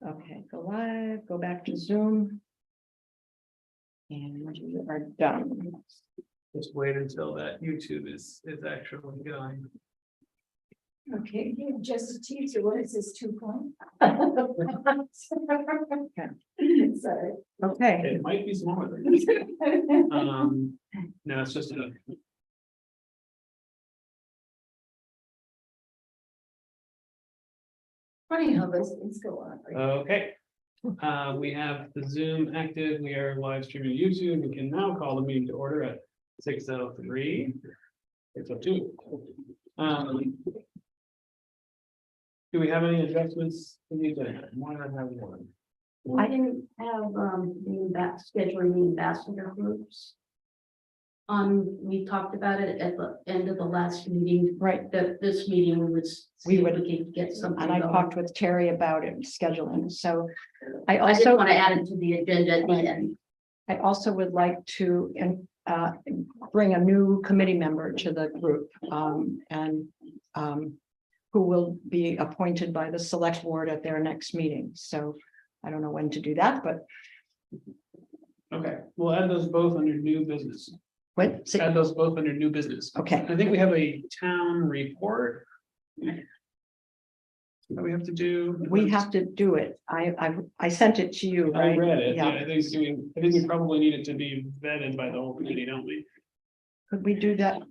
Okay, go live, go back to Zoom. And you are done. Just wait until that YouTube is actually going. Okay, just a teaser, what is this 2 Sorry. Okay, It might be smaller than this. No, it's just a. Funny how those things go on. right? Okay. We have the Zoom active. We are live streaming YouTube. We can now call the meeting to order at 6:03. 6:02. Do we have any adjustments in the agenda? Why not have one? I didn't have scheduling the ambassador groups. We talked about it at the end of the last meeting, right, that this meeting we would. We see if would- We could get something. and I going. talked with Terry about it, scheduling, so I I just also, want to add it to the agenda at the Right. end. I also would like to bring a new committee member to the group, and who will be appointed by the select board at their next meeting, so I don't know when to do that, but Okay, we'll add those both under new business. what, Add those both under new business. okay, I think we have a town report. That we have to do. we have to do it. I sent it to you, I right? read it. Yeah, Yeah, I think we probably need it to be vetted by the whole committee, don't we? could we do that?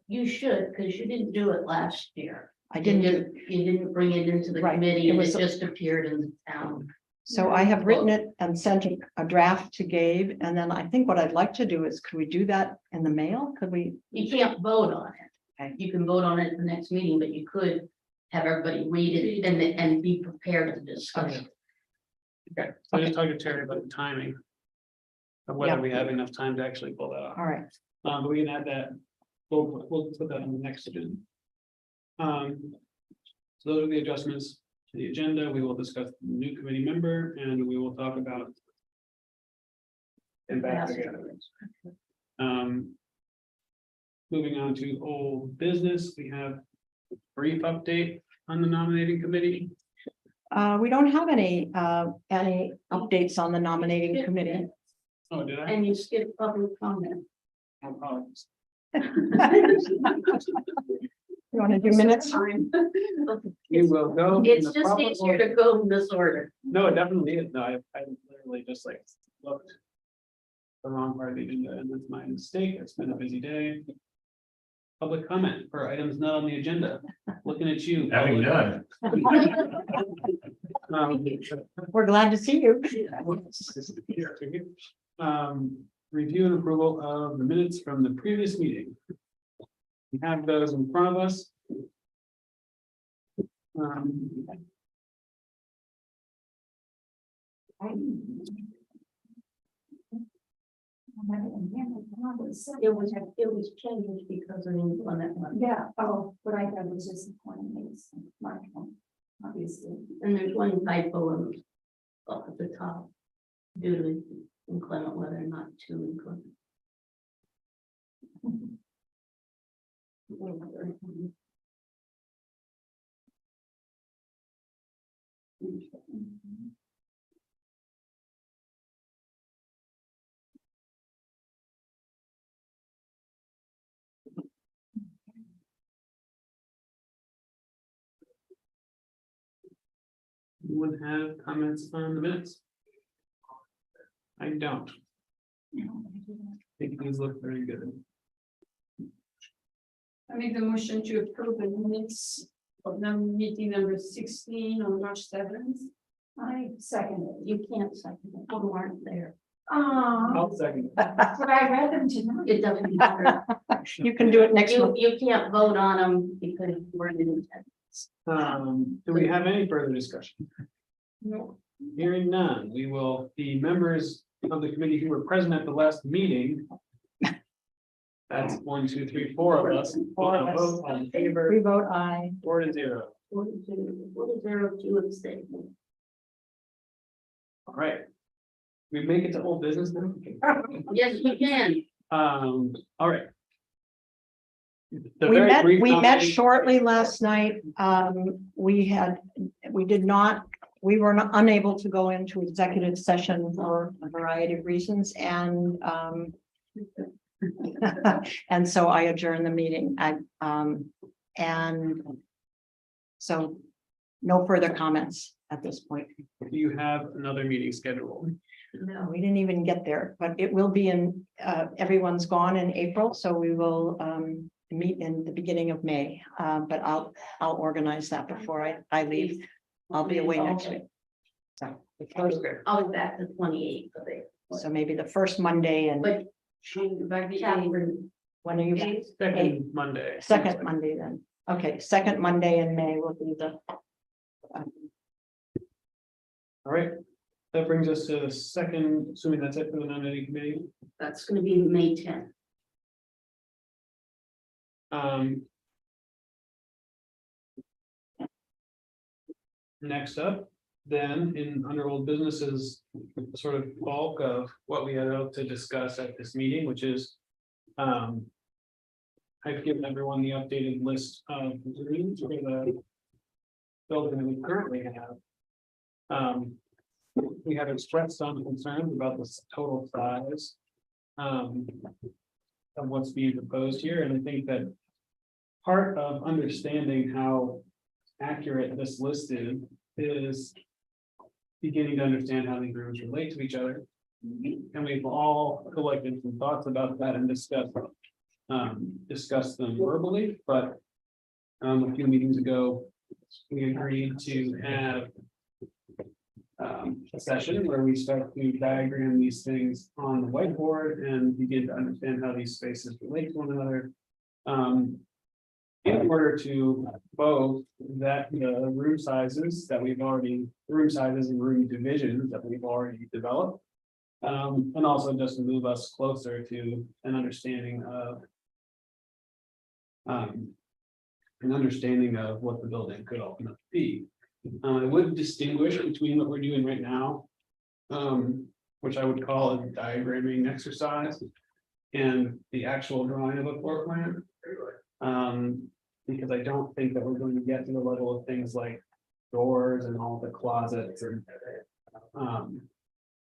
You should, because you didn't do it last year. I didn't do, You didn't bring it into the Right, committee it and was- it just appeared in the town. so I have written it and sent a draft to Gabe, and then I think what I'd like to do is, could we do that in the mail? Could we? You can't vote on it. Okay. You can vote on it at the next meeting, but you could have everybody read it and be prepared to discuss it. Okay, so I just talked to Terry about the timing. Of whether Yeah. we have enough time to actually pull that off. All right, But we can add that. We'll put that on the next agenda. So those are the adjustments to the agenda. We will discuss the new committee member and we will talk about. Ambassador. Moving on to old business, we have a brief update on the nominating committee. we don't have any updates on the nominating committee. Oh, did I? And you skip public comment. I apologize. You want to do minutes? You will go. in It's the just proper easier order. to go in this order. No, it definitely is. No, I literally just like looked. The wrong part of the agenda, and that's my mistake. It's been a busy day. Public comment for items not on the agenda. Looking at you. Having Paula. done. We're glad to see you. Review and approval of the minutes from the previous meeting. We have those in front of us. It was changed because of the inclement one. Yeah, oh, what I got was just 20 minutes, March one, obviously. And there's one typo up at the top. Due to inclement weather, not too inclement. Anyone have comments on the minutes? I don't. I think these look very good. I make the motion to approve the minutes of meeting number 16 on March 7th. I second it. You can't second it, people aren't there. I'll second. But I read them tonight. It doesn't matter. You can do it next You, month. you can't vote on them because you weren't in attendance. Do we have any further discussion? No. Hearing none, we will, the members of the committee who were present at the last meeting. That's 1, 2, 3, 4 of us. Four of us. Vote all in favor, We vote aye. 4-0. What is there to abstain? All right. We make it to old business now? Yes, you can. All right. The We very met, brief we met nomination- shortly last night. We did not we were unable to go into executive session for a variety of reasons and and so I adjourned the meeting. And so no further comments at this point. Do you have another meeting scheduled? No, we didn't even get there, but it will be in, everyone's gone in April, so we will meet in the beginning of May. But I'll organize that before I leave. I'll be away next week. So the first, I'll be back the 28th of it. so maybe the first Monday and But when are you back? Second Monday. Second Monday then. Okay, second Monday in May will be the. All right, that brings us to the second, assuming that's it for the nominating committee. that's gonna be May 10th. Next up, then in under old businesses, sort of bulk of what we had hoped to discuss at this meeting, which is. I've given everyone the updated list of rooms for the building that we currently have. We have expressed some concerns about the total size. Of what's being proposed here, and I think that. Part of understanding how accurate this list is. Beginning to understand how these rooms relate to each other. And we've all collected some thoughts about that and discussed them verbally, but. A few meetings ago, we agreed to have. A session where we start to diagram these things on the whiteboard and begin to understand how these spaces relate to one another. In order to both that the room sizes that we've already, room sizes and room divisions that we've already developed. And also just to move us closer to an understanding of. An understanding of what the building could ultimately be. I would distinguish between what we're doing right now. Which I would call a diagramming exercise. And the actual drawing of a floor plan. Because I don't think that we're going to get to the level of things like doors and all the closets and.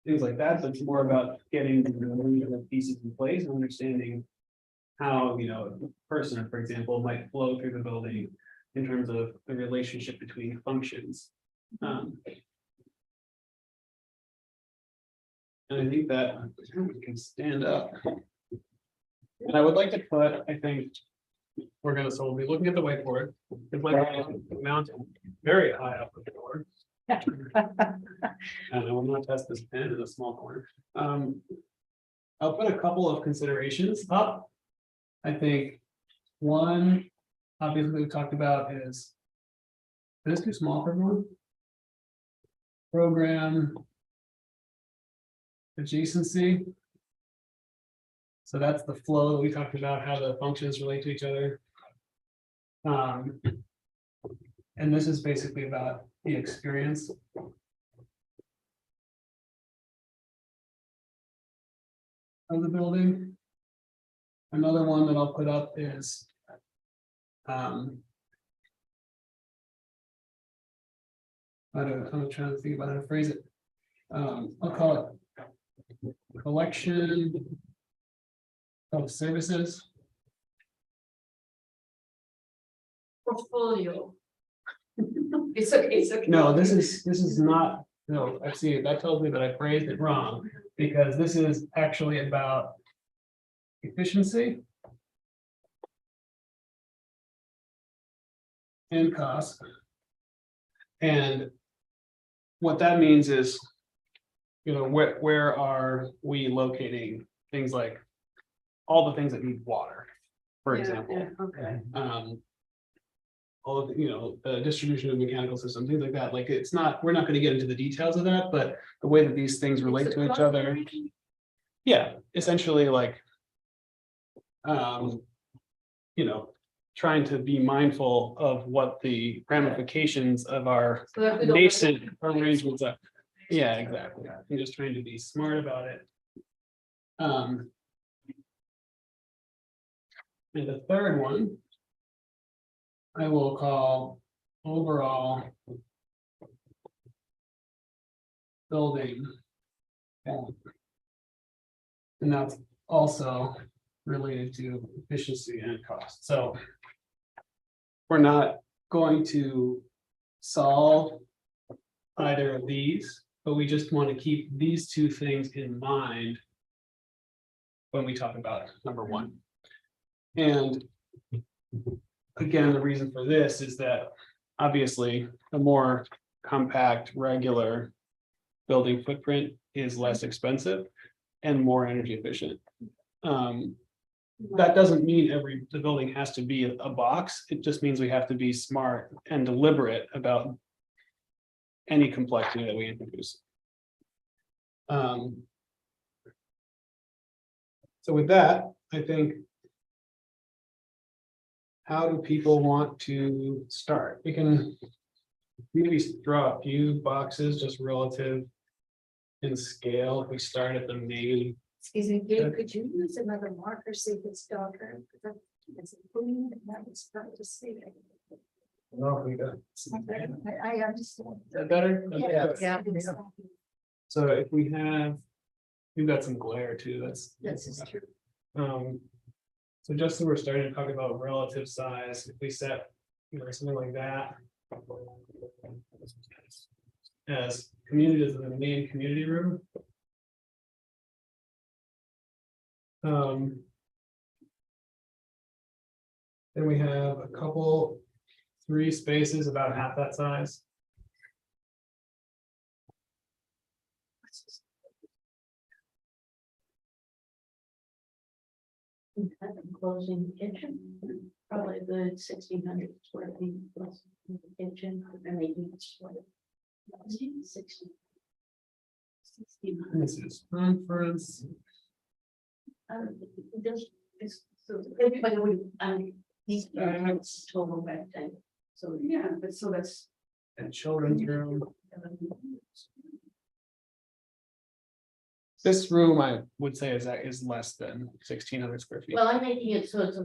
Things like that, so it's more about getting the pieces in place and understanding. How, a person, for example, might flow through the building in terms of the relationship between functions. And I think that we can stand up. And I would like to put, I think. So we'll be looking at the whiteboard. It's like a mountain very high up at the door. And I will not test this pen in a small corner. I'll put a couple of considerations up. I think one, obviously we talked about is. This too small for everyone? Program. Adjacency. So that's the flow that we talked about, how the functions relate to each other. And this is basically about the experience. Of the building. Another one that I'll put up is. I'm trying to think about how to phrase it. I'll call it. Collection. Of services. Portfolio. It's okay. No, this is not, no, I see, that tells me that I phrased it wrong, because this is actually about. Efficiency. And cost. And. What that means is. Where are we locating things like. All the things that need water, for example. Okay. All of the distribution of mechanical systems, things like that, like it's not, we're not going to get into the details of that, but the way that these things relate to each other. Yeah, essentially like. Trying to be mindful of what the ramifications of our nascent arrangements are. Yeah, exactly. I'm just trying to be smart about it. And the third one. I will call overall. building. And that's also related to efficiency and cost, so. We're not going to solve either of these, but we just want to keep these two things in mind. When we talk about number one. And again, the reason for this is that obviously a more compact, regular building footprint is less expensive and more energy efficient. That doesn't mean the building has to be a box. It just means we have to be smart and deliberate about any complexity that we introduce. So with that, I think. How do people want to start? We can maybe draw a few boxes just relative in scale. If we start at the main. Excuse me, Gabe, could you use another marker, see if it's darker? It's green, and that was hard to see. No, we got. I understand. Is that better? Yeah. So if we have, we've got some glare too, This is true. So just so we're starting to talk about relative size, if we set, something like that. As communities in the main community room. Then we have a couple, 3 spaces about half that size. Closing kitchen, probably the 1,600 square feet plus the kitchen, and making it square. 60. 1,600. This is conference. So everybody would, these total rectangle, so. Yeah, but so that's. And children's room. This room, I would say is less than 1,600 square feet. Well, I'm making it so it's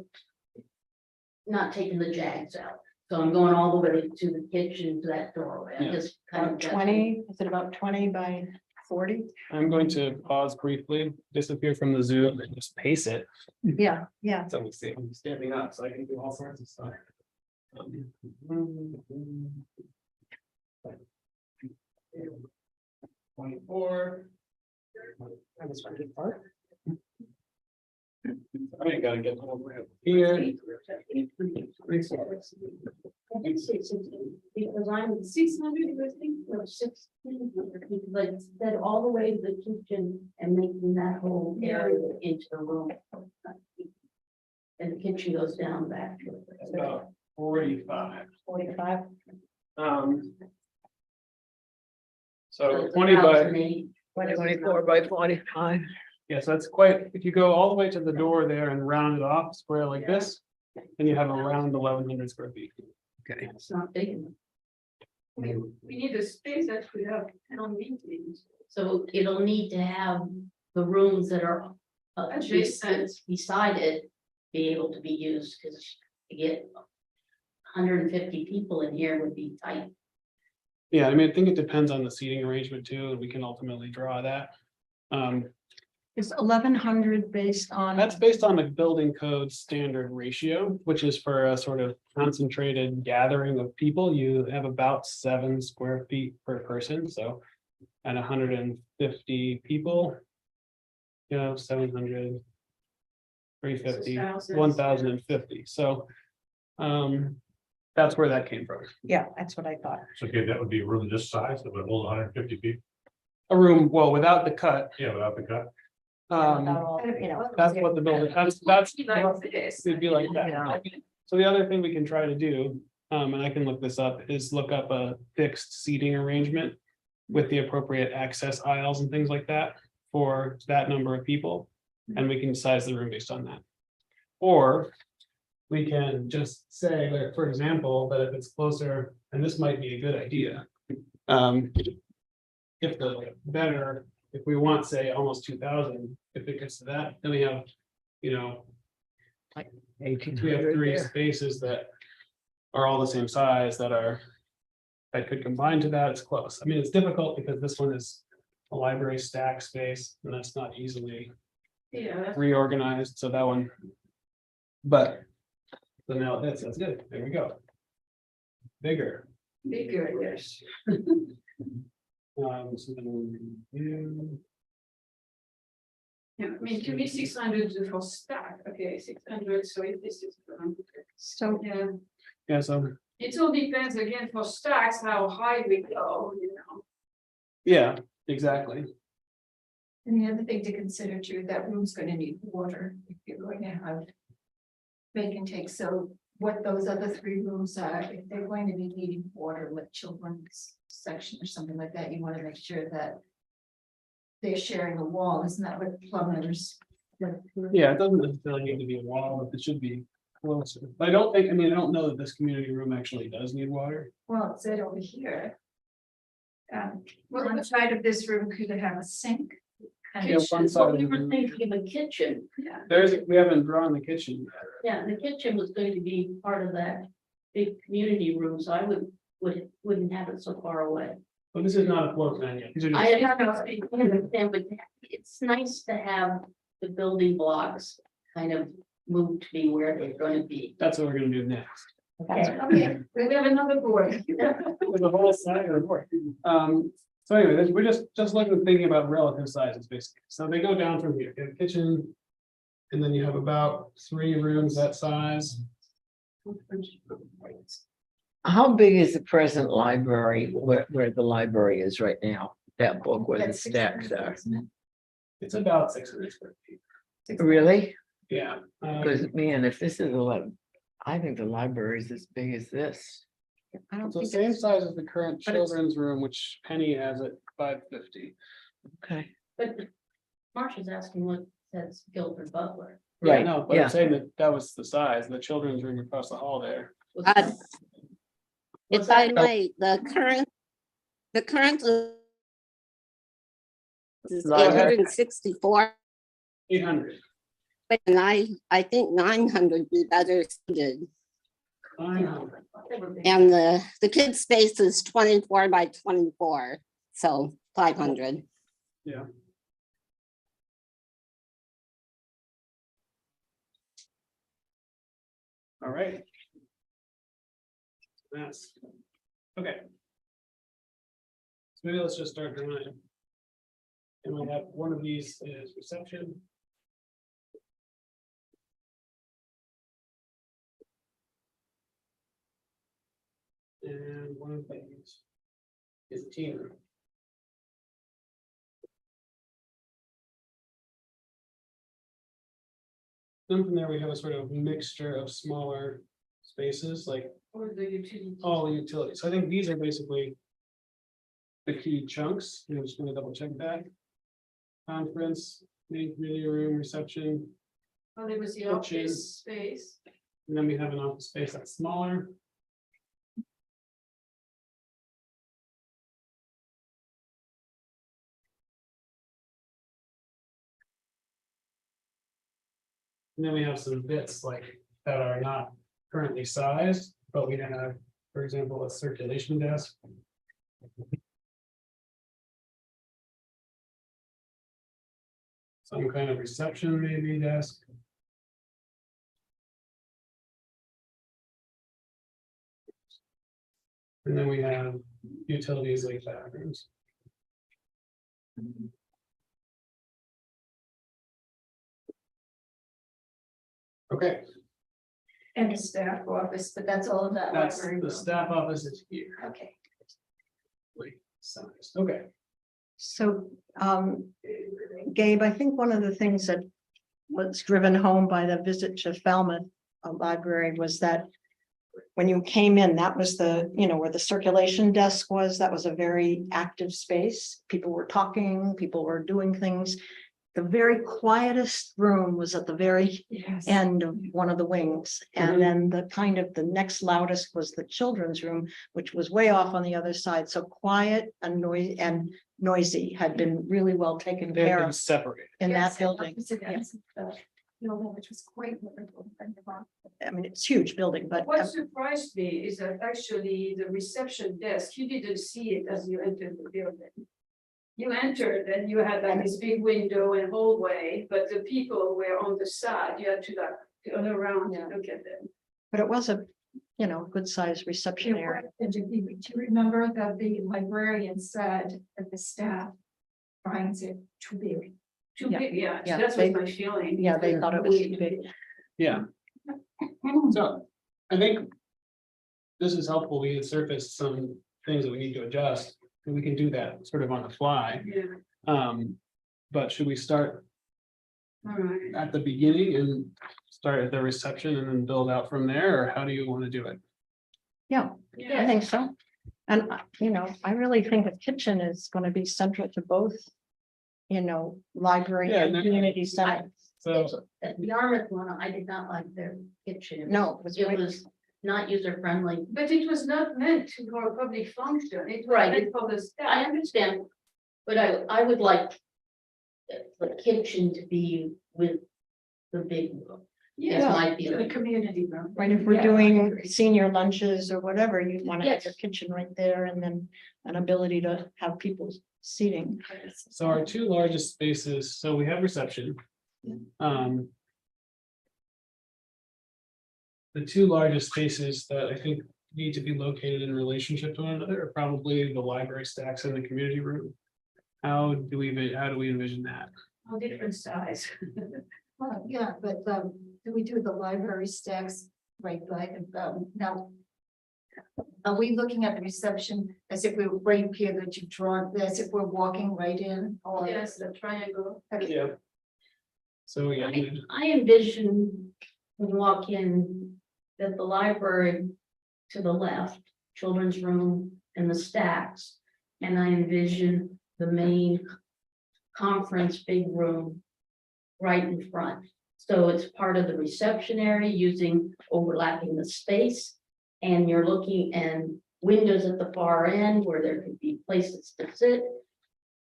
not taking the jags out, so I'm going all the way to the kitchen, to that doorway, I Yeah. just kind About of. 20, is it about 20 by 40? I'm going to pause briefly, disappear from the Zoom and just pace it. Yeah, yeah. So we see, I'm standing up, so I can do all sorts of stuff. 24. I was trying to part. I ain't gotta get over here. Because I'm 600, I think. 1,600, like that all the way to the kitchen and making that whole area into the room. And the kitchen goes down back. It's about 45. 45. So 20 by, 24 by 25. yeah, so that's quite, if you go all the way to the door there and round it off square like this, then you have around 1,100 square feet. Okay. It's not big enough. We need a space that we have on meetings. So it'll need to have the rooms that are Adjacent. beside it be able to be used, because to get 150 people in here would be tight. Yeah, I mean, I think it depends on the seating arrangement too, and we can ultimately draw that. Is 1,100 based on? That's based on the building code standard ratio, which is for a sort of concentrated gathering of people. You have about 7 square feet per person, so at 150 people. 700. 350, 1,050, so. That's where that came from. Yeah, that's what I thought. So okay, that would be a room this size that would hold 150 people, A room, well, without the cut, yeah, without the cut. Without all, you know. that's what the building, that's. It'd be like Yeah. that. So the other thing we can try to do, and I can look this up, is look up a fixed seating arrangement. With the appropriate access aisles and things like that for that number of people. And we can size the room based on that. Or we can just say that, for example, that if it's closer, and this might be a good idea. If the better, if we want, say, almost 2,000, if it gets to that, then we have, we have 3 spaces that are all the same size that could combine to that. It's close. I mean, it's difficult because this one is a library stack space, and that's not easily Yeah, reorganized, so that one. But. So now that's good, there we go. Bigger. bigger, yes. So then Yeah, I mean, to me, 600 is for stack, okay, 600, so if this is. So Yeah, yeah, so, it all depends again for stacks, how high we go, you know. yeah, exactly. And the other thing to consider too, that room's gonna need water if you're going to have. Vacant take, so what those other 3 rooms are, if they're going to be needing water, like children's section or something like that, you wanna make sure that. They're sharing a wall, isn't that what plumbers? Yeah, it doesn't necessarily need to be a wall, but it should be closer. But I don't think, I mean, I don't know that this community room actually does need water. Well, it said over here. Well, on the side of this room, could it have a sink? And Yeah, one Kitchen, side well, of we the were room. thinking of a kitchen. We haven't drawn the kitchen. Yeah, the kitchen was going to be part of that big community room, so I wouldn't have it so far away. But this is not a floor plan yet. These are I just- understand, but it's nice to have the building blocks kind of moved to be where they're gonna be. That's what we're gonna do next. Okay, we have another board. The whole side of the board. So anyway, we're just looking at thinking about relative sizes, basically. So they go down from here, you have a kitchen. And then you have about 3 rooms that size. How big is the present library, where the library is right now? That book where the That's stacks 600, are? isn't it? It's about 600 square feet. Really? Yeah. Because man, if this is 11, I think the library is as big as this. I don't It's the think same it's, size as the current But it's- children's room, which Penny has at 550. Okay. But Marcia's asking what says Guilford Butler. Yeah, Right, no, but I'm yeah. saying that was the size, the children's room across the hall there. Was Uh, that- was If I that- may, the current is Library. 864, 800. and I think 900 would be better suited. 900. they were big. And the kids' space is 24 by 24, so 500. Yeah. All right. That's, okay. So maybe let's just start drawing. And we have one of these is reception. And one of these is a teen room. Then from there, we have a sort of mixture of smaller spaces, like Or the utility. all the utilities. So I think these are basically the key chunks. I'm just gonna double check that. Conference, main community room, reception, Oh, there was the Kitchen. office space. and then we have an office space that's smaller. And then we have some bits like that are not currently sized, but we have, for example, a circulation desk. Some kind of reception maybe desk. And then we have utilities like bathrooms. Okay, And the staff office, but that's all of that that's library the room. staff office is here. Okay. Sized. Okay, so, Gabe, I think one of the things that was driven home by the visit to Falmouth Library was that when you came in, that was where the circulation desk was, that was a very active space. People were talking, people were doing things. The very quietest room was at the very Yes. end of one of the wings. Mhm. And then the next loudest was the children's room, which was way off on the other side. So quiet and noisy had been really well taken they've care been of separated. in Yes, that building. opposite ends of the building, which was quite wonderful. I mean, it's a huge building, but What surprised me is that actually the reception desk, you didn't see it as you entered the building. you entered and you had like this big window and hallway, but the people were on the side, you had to like turn around and look at them. But it was a, good sized reception area. And do you remember that the librarian said that the staff finds it too big? Too Yeah. big, yeah, Yeah, that's they- what my feeling. Yeah, they thought it was too big. Yeah. So I think this is helpful. We had surfaced some things that we need to adjust, and we can do that sort of on the fly. Yeah, But should we start all right. at the beginning and start at the reception and then build out from there, or how do you want to do it? Yeah, I Yeah, think so. And, I really think the kitchen is gonna be central to both, library Yeah, and no- community center. So, At the Yarmouth one, I did not like their kitchen. No, it was It way- was not user friendly. but it was not meant for a public function, it was Right. meant for the I staff. understand, but I would like the kitchen to be with the big room. Is Yeah, my The feeling. community room. Right, if we're Yeah, I doing agree. senior lunches or whatever, you'd wanna have Yes. your kitchen right there and then an ability to have people seating. so our two largest spaces, so we have reception. The two largest spaces that I think need to be located in relationship to one another are probably the library stacks and the community room. How do we envision that? on different size. Well, yeah, but do we do the library stacks right by, now? Are we looking at the reception as if we were right here that you've drawn, as if we're walking right in? Or Yes, the triangle. Yeah. So, yeah, I envision when you walk in that the library to the left, children's room and the stacks. And I envision the main conference big room right in front. So it's part of the reception area using overlapping the space. And you're looking and windows at the far end where there could be places to sit.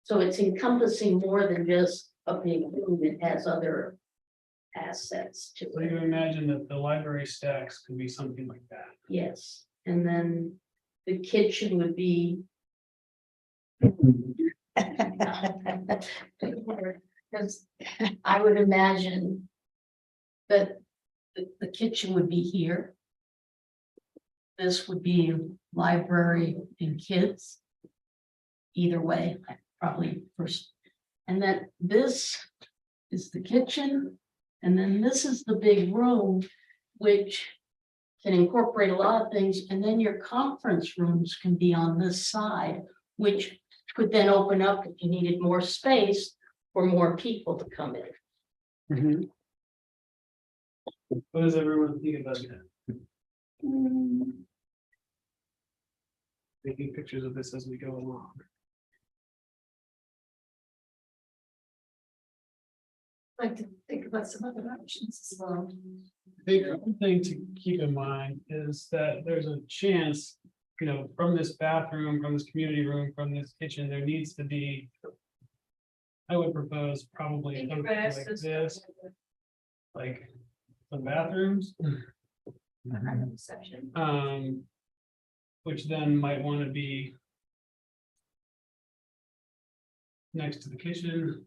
So it's encompassing more than just a big room. It has other assets to so you it. imagine that the library stacks could be something like that. Yes, and then the kitchen would be. Because I would imagine that the kitchen would be here. This would be library and kids. Either way, probably first. And then this is the kitchen. And then this is the big room, which can incorporate a lot of things. And then your conference rooms can be on this side, which could then open up if you needed more space for more people to come in. What does everyone think about that? Taking pictures of this as we go along. like to think about some other options as well. I think one thing to keep in mind is that there's a chance, from this bathroom, from this community room, from this kitchen, there needs to be. I would propose probably something like this, like some bathrooms, Reception. which then might want to be next to the kitchen.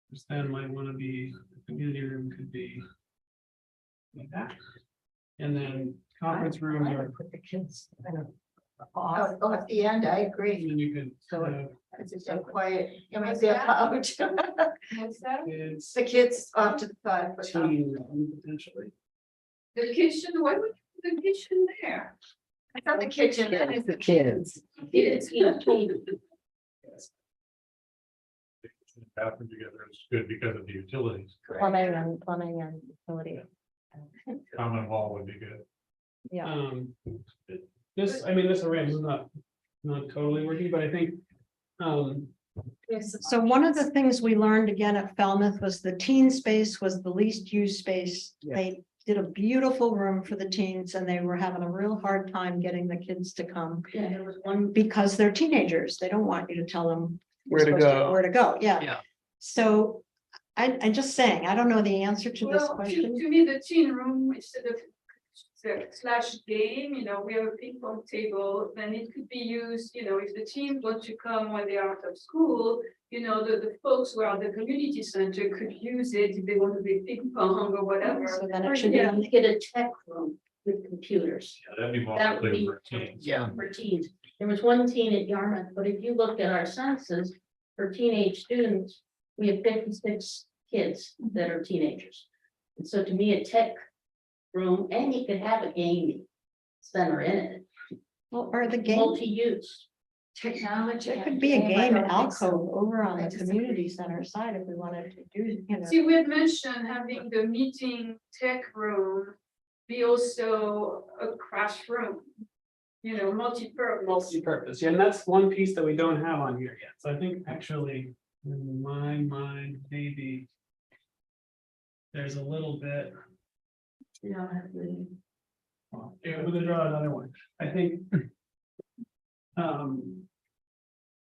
Which then might want to be, the community room could be like that. And then conference rooms are, Put the kids. Oh, at the end, I agree. and then you could. It's just so quiet. I mean, they're out. What's that? It's The kids off to the side, but teen room potentially. The kitchen, why would you put the kitchen there? I thought the kitchen. It's the kids. It's, Bathroom together is good because of the utilities. Plumbing and utility. Common hall would be good. Yeah, This arrangement is not totally working, but I think. so one of the things we learned again at Falmouth was the teen space was the least used space. Yeah. They did a beautiful room for the teens and they were having a real hard time getting the kids to come. Yeah, there was one. Because they're teenagers, they don't want you to tell them. Where to go. Where to go, yeah. Yeah. So I'm just saying, I don't know the answer to this well, question. to me, the teen room instead of slash game, we have a ping pong table, then it could be used, if the team want to come when they are out of school, the folks who are at the community center could use it if they want to be ping pong or whatever. So then Or it should you be, have to get a tech room with computers. Yeah, that'd be more That would clear be- for teens. Yeah. For teens. There was one teen at Yarmouth, but if you look at our census for teenage students, we have 56 kids that are teenagers. And so to me, a tech room, and you could have a gaming center in it, well, or the game, multi-use. Technology. there could be a I game don't think so. alcove over on I the disagree. community center side if we wanted to do, See, we had mentioned having the meeting tech room be also a crash room. Multi-purpose. Multi-purpose, yeah, and that's one piece that we don't have on here yet, so I think actually, in my mind, maybe. There's a little bit. You know, have the- Yeah, we're gonna draw another one, I think.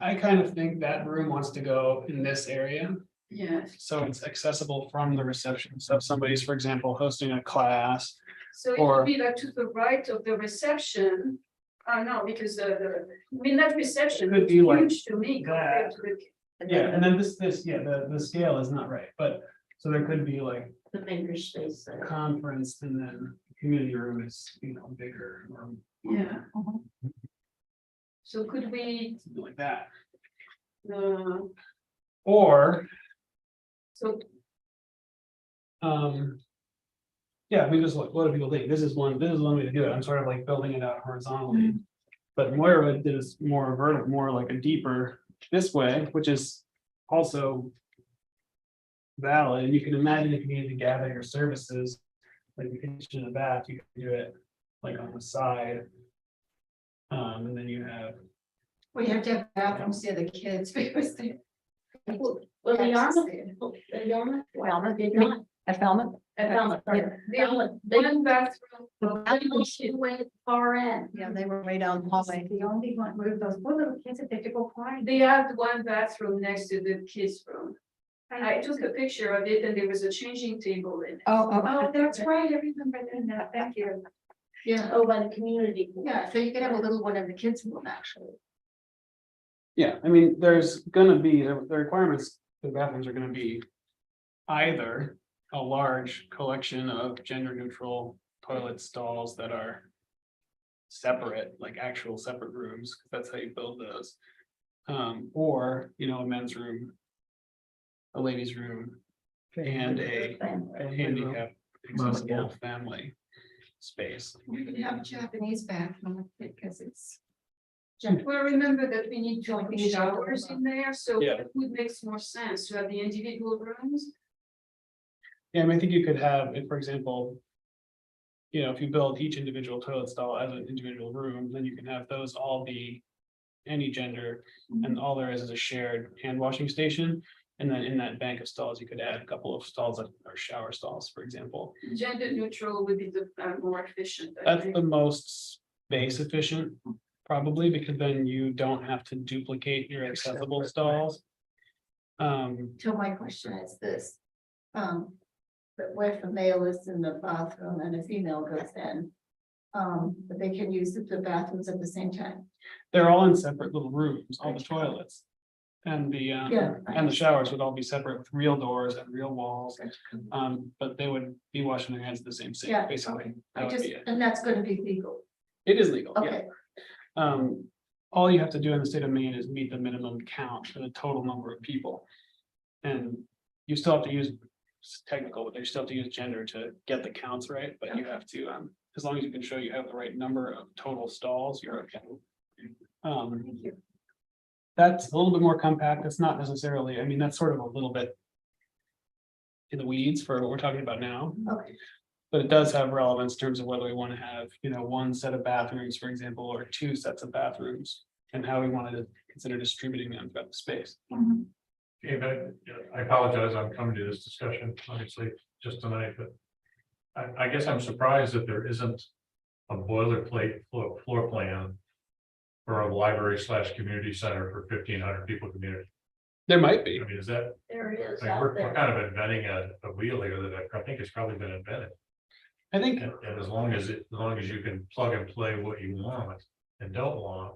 I kind of think that room wants to go in this area, Yes, so it's accessible from the reception, so if somebody's, for example, hosting a class. so it Or- would be like to the right of the reception. No, because that reception Could is be like huge to me compared that. to the. Yeah, and then the scale is not right, but, so there could be like the makerspace there. conference and then community room is, bigger or Yeah. So could we, something like that, uh, or, so yeah, we just, what do people think? This is one way to do it. I'm sort of like building it out horizontally. But Moira did this more vertical, more like a deeper this way, which is also valid. And you can imagine if you needed to gather your services, like the kitchen and the bath, you can do it like on the side. And then you have, We have to have bathrooms near the kids because they. Well, the Yarmouth, Falmouth, did not, at Falmouth. I found it. they have Falmouth, they one bathroom. way at the far end. Yeah, they were way down the hallway. The only one with those poor little kids that they have to go crying. They have one bathroom next to the kids' room. I took a picture of it and there was a changing table in it. Oh, that's right, I remember that, thank you. Yeah, oh, by the community. Yeah, so you could have a little one in the kids' room, actually. yeah, I mean, there's gonna be, the requirements, the bathrooms are gonna be either a large collection of gender neutral toilet stalls that are separate, like actual separate rooms, 'cause that's how you build those. Or, a men's room, a ladies' room, and a handicap accessible family space. We could have a Japanese bathroom because it's. Well, remember that we need to put Joint showers in there, so Yeah. it would make more sense to have the individual rooms. Yeah, I mean, I think you could have, if, for example. If you build each individual toilet stall as an individual room, then you can have those all be any gender. And all there is a shared hand washing station. And then in that bank of stalls, you could add a couple of stalls that are shower stalls, for example. Gender neutral would be the more efficient. I That's think. the most space efficient, probably, because then you don't have to duplicate your accessible stalls. So my question is this. But where the male is in the bathroom and a female goes in. But they can use the bathrooms at the same time. They're all in separate little rooms, all the toilets. And the, Yeah. and the showers would all be separate with real doors and real walls. But they would be washing their hands at the same sink, Yeah, basically. I That would just, be it. and that's gonna be legal, It is legal, yeah. okay, All you have to do in the state of Maine is meet the minimum count for the total number of people. And you still have to use, it's technical, but you still have to use gender to get the counts right, but you have to, as long as you can show you have the right number of total stalls, you're okay. thank you. That's a little bit more compact. It's not necessarily, I mean, that's sort of a little bit in the weeds for what we're talking about now. Okay, But it does have relevance in terms of whether we want to have, one set of bathrooms, for example, or two sets of bathrooms. And how we wanted to consider distributing them throughout the space. Okay, but I apologize, I'm coming to this discussion, obviously, just tonight, but. I guess I'm surprised that there isn't a boilerplate floor plan. For a library / community center for 1,500 people community. There might be. I mean, is that, There it is I mean, out we're there. kind of inventing a wheel here that I think has probably been invented. I think, And as long as you can plug and play what you want and don't want.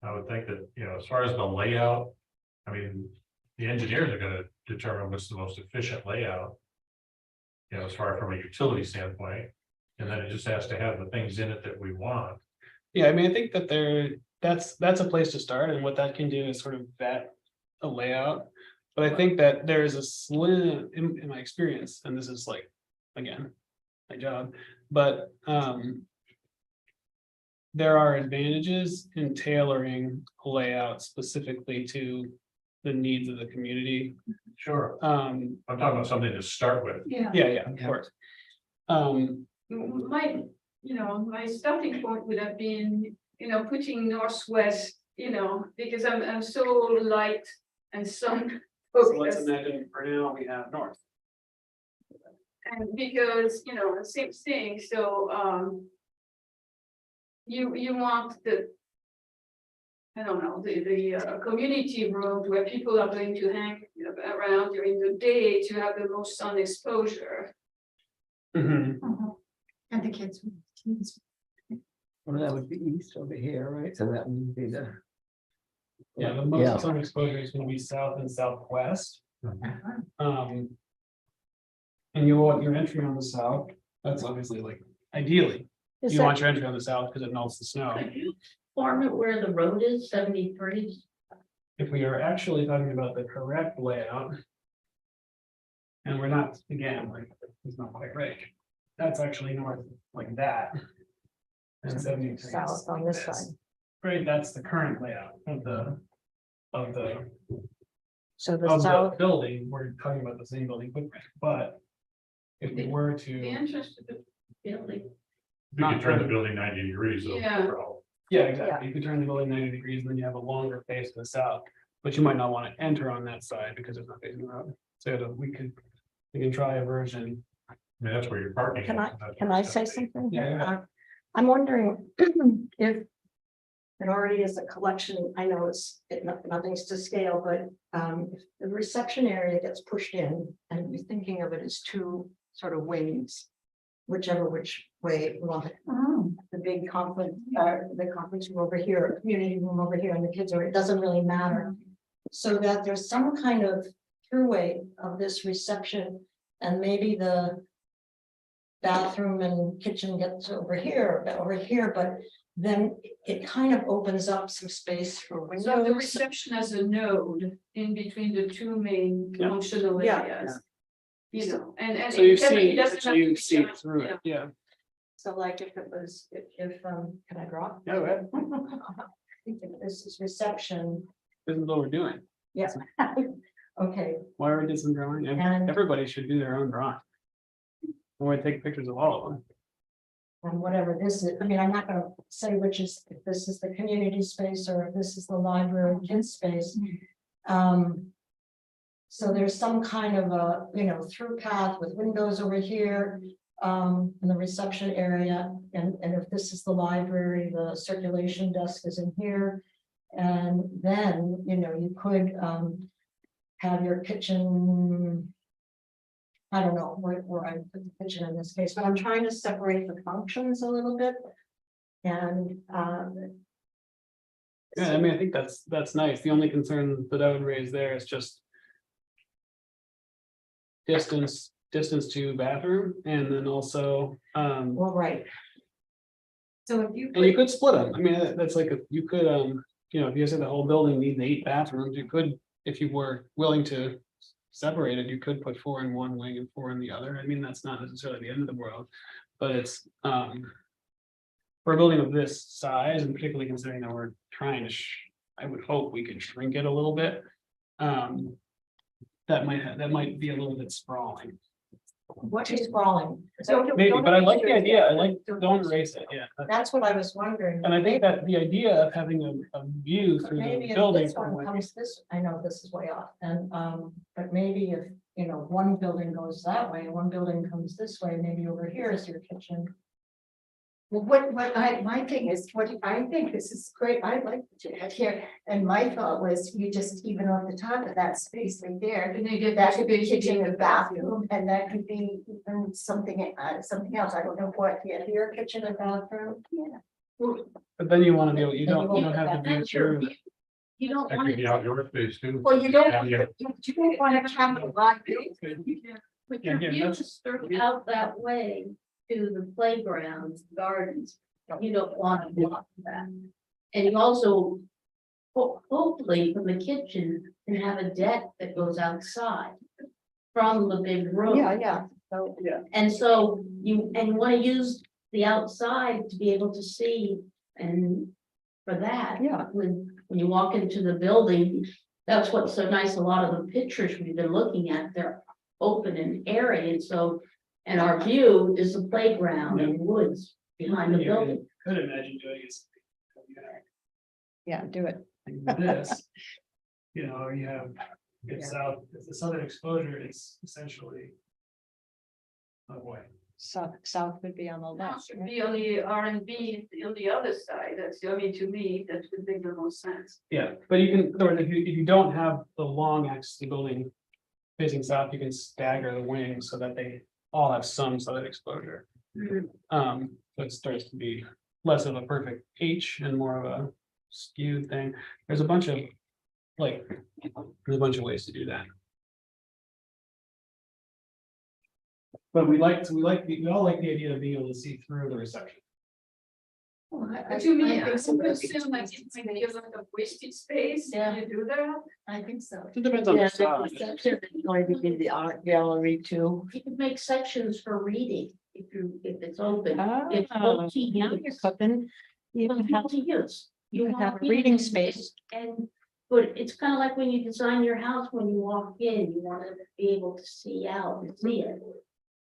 I would think that, as far as the layout, I mean, the engineers are gonna determine what's the most efficient layout. As far from a utility standpoint, and then it just has to have the things in it that we want. yeah, I mean, I think that that's a place to start, and what that can do is sort of vet a layout. But I think that there is a slim, in my experience, and this is like, again, my job, but there are advantages in tailoring a layout specifically to the needs of the community. Sure. I'm talking about something to start with. Yeah. Yeah, of course. My, my starting point would have been, putting northwest, because I'm so light and sun So let's focused. imagine for now we have north. And because, the same thing, so, you want the. I don't know, the community rooms where people are going to hang around during the day to have the most sun exposure. Mhm. And the kids. Well, that would be east over here, right? So that would be the. Yeah, the Yeah. most sun exposure is gonna be south and southwest. And you want your entry on the south, that's obviously like ideally, Is you that- want your entry on the south because it melts the snow. Could you form it where the road is 73? If we are actually talking about the correct layout. And we're not, again, like, it's not quite right. That's actually north like that. And 73 is South on like this side. Right, that's the current layout of the So the south, building, we're talking about the same building footprint, but. If we were The to, entrance to the building. We could turn the building 90 degrees. though. Yeah. yeah, exactly, you could turn the building 90 degrees, and then you have a longer face to the south. But you might not want to enter on that side because it's not facing the road, so we can try a version. I mean, that's where you're parking. can I, That's can where I it's say gonna be. something? Yeah, here? yeah. I'm wondering if it already is a collection, I know nothing's to scale, but if the reception area gets pushed in and you're thinking of it as two sort of wings, which way we want it. The big conference, the conference room over here, community room over here, and the kids are, it doesn't really matter. So that there's some kind of throughway of this reception, and maybe the bathroom and kitchen gets over here, but then it kind of opens up some space for So the windows. reception as a node in between the two main Yeah. functional Yeah. areas. And. So you it doesn't- see, it doesn't so have to you be see giant, through it, yeah. So like if it was, if, can I draw? Yeah, right. If this is reception, This is what we're doing. yes. Okay, Why are we did some drawing? And- Everybody should do their own drawing. Or take pictures of all of them. and whatever this is, I mean, I'm not gonna say which is, if this is the community space or if this is the library kids space. So there's some kind of a, through path with windows over here, in the reception area. And if this is the library, the circulation desk is in here. And then, you could, have your kitchen. I don't know where I put the kitchen in this case, but I'm trying to separate the functions a little bit. And, Yeah, I mean, I think that's nice. The only concern that I would raise there is just. Distance to bathroom, and then also, well, right, So if you. and you could split them. I mean, that's like, you could, if you said the whole building needs 8 bathrooms, you could, if you were willing to. Separate it, you could put 4 in one wing and 4 in the other. I mean, that's not necessarily the end of the world, but it's, for a building of this size, and particularly considering that we're trying to, I would hope we could shrink it a little bit. That might be a little bit sprawling. what is sprawling? Maybe, but I like the idea. I like, don't erase it, yeah. That's what I was wondering. And I think that the idea of having a view through Maybe the if building. this one comes this, I know this is way off, and, but maybe if, one building goes that way, one building comes this way, maybe over here is your kitchen. Well, my thing is, I think this is great, I like what you had here, and my thought was, you just even off the top of that space right there. And they did That could be kitchen and bathroom, and that could be even something else, I don't know what, here, kitchen and bathroom, yeah. But then you want to be able, you don't have to view That's your through. view. You don't That want could be to, outdoor space too. Well, you don't, Yeah. you don't want to have a lot. but Yeah, your again, view that's- is sort of out that way to the playgrounds, gardens. You don't want to block that. And you also, hopefully from the kitchen, can have a deck that goes outside from the big room. Yeah, so, And so you want to use the outside to be able to see, and for that. Yeah. When you walk into the building, that's what's so nice, a lot of the pictures we've been looking at, they're open and airy, and so. And our view is the playground and woods behind the building. Could imagine doing is. Yeah, do it. Like this. You know, you have, it's south, it's the southern exposure, it's essentially. Oh boy. South would be on the Now, left. should right? be on the R and B on the other side, that's, I mean, to me, that would make the most sense. Yeah, but you can, or if you don't have the long axis of the building. Facing south, you can stagger the wings so that they all have some southern exposure. So it starts to be less of a perfect H and more of a skewed thing. There's a bunch of, like, there's a bunch of ways to do that. But we all like the idea of being able to see through the reception. But to me, I would assume like it might be a lot of wasted space, Yeah. if you do that. I think so. It depends on Yeah, the size. it's going to be the art gallery too. You could make sections for reading if it's open. Oh, It's multi now you're cooking. You Well, can have, multi-use. you want have a to reading and- space. And, but it's kind of like when you design your house, when you walk in, you want to be able to see out and see it.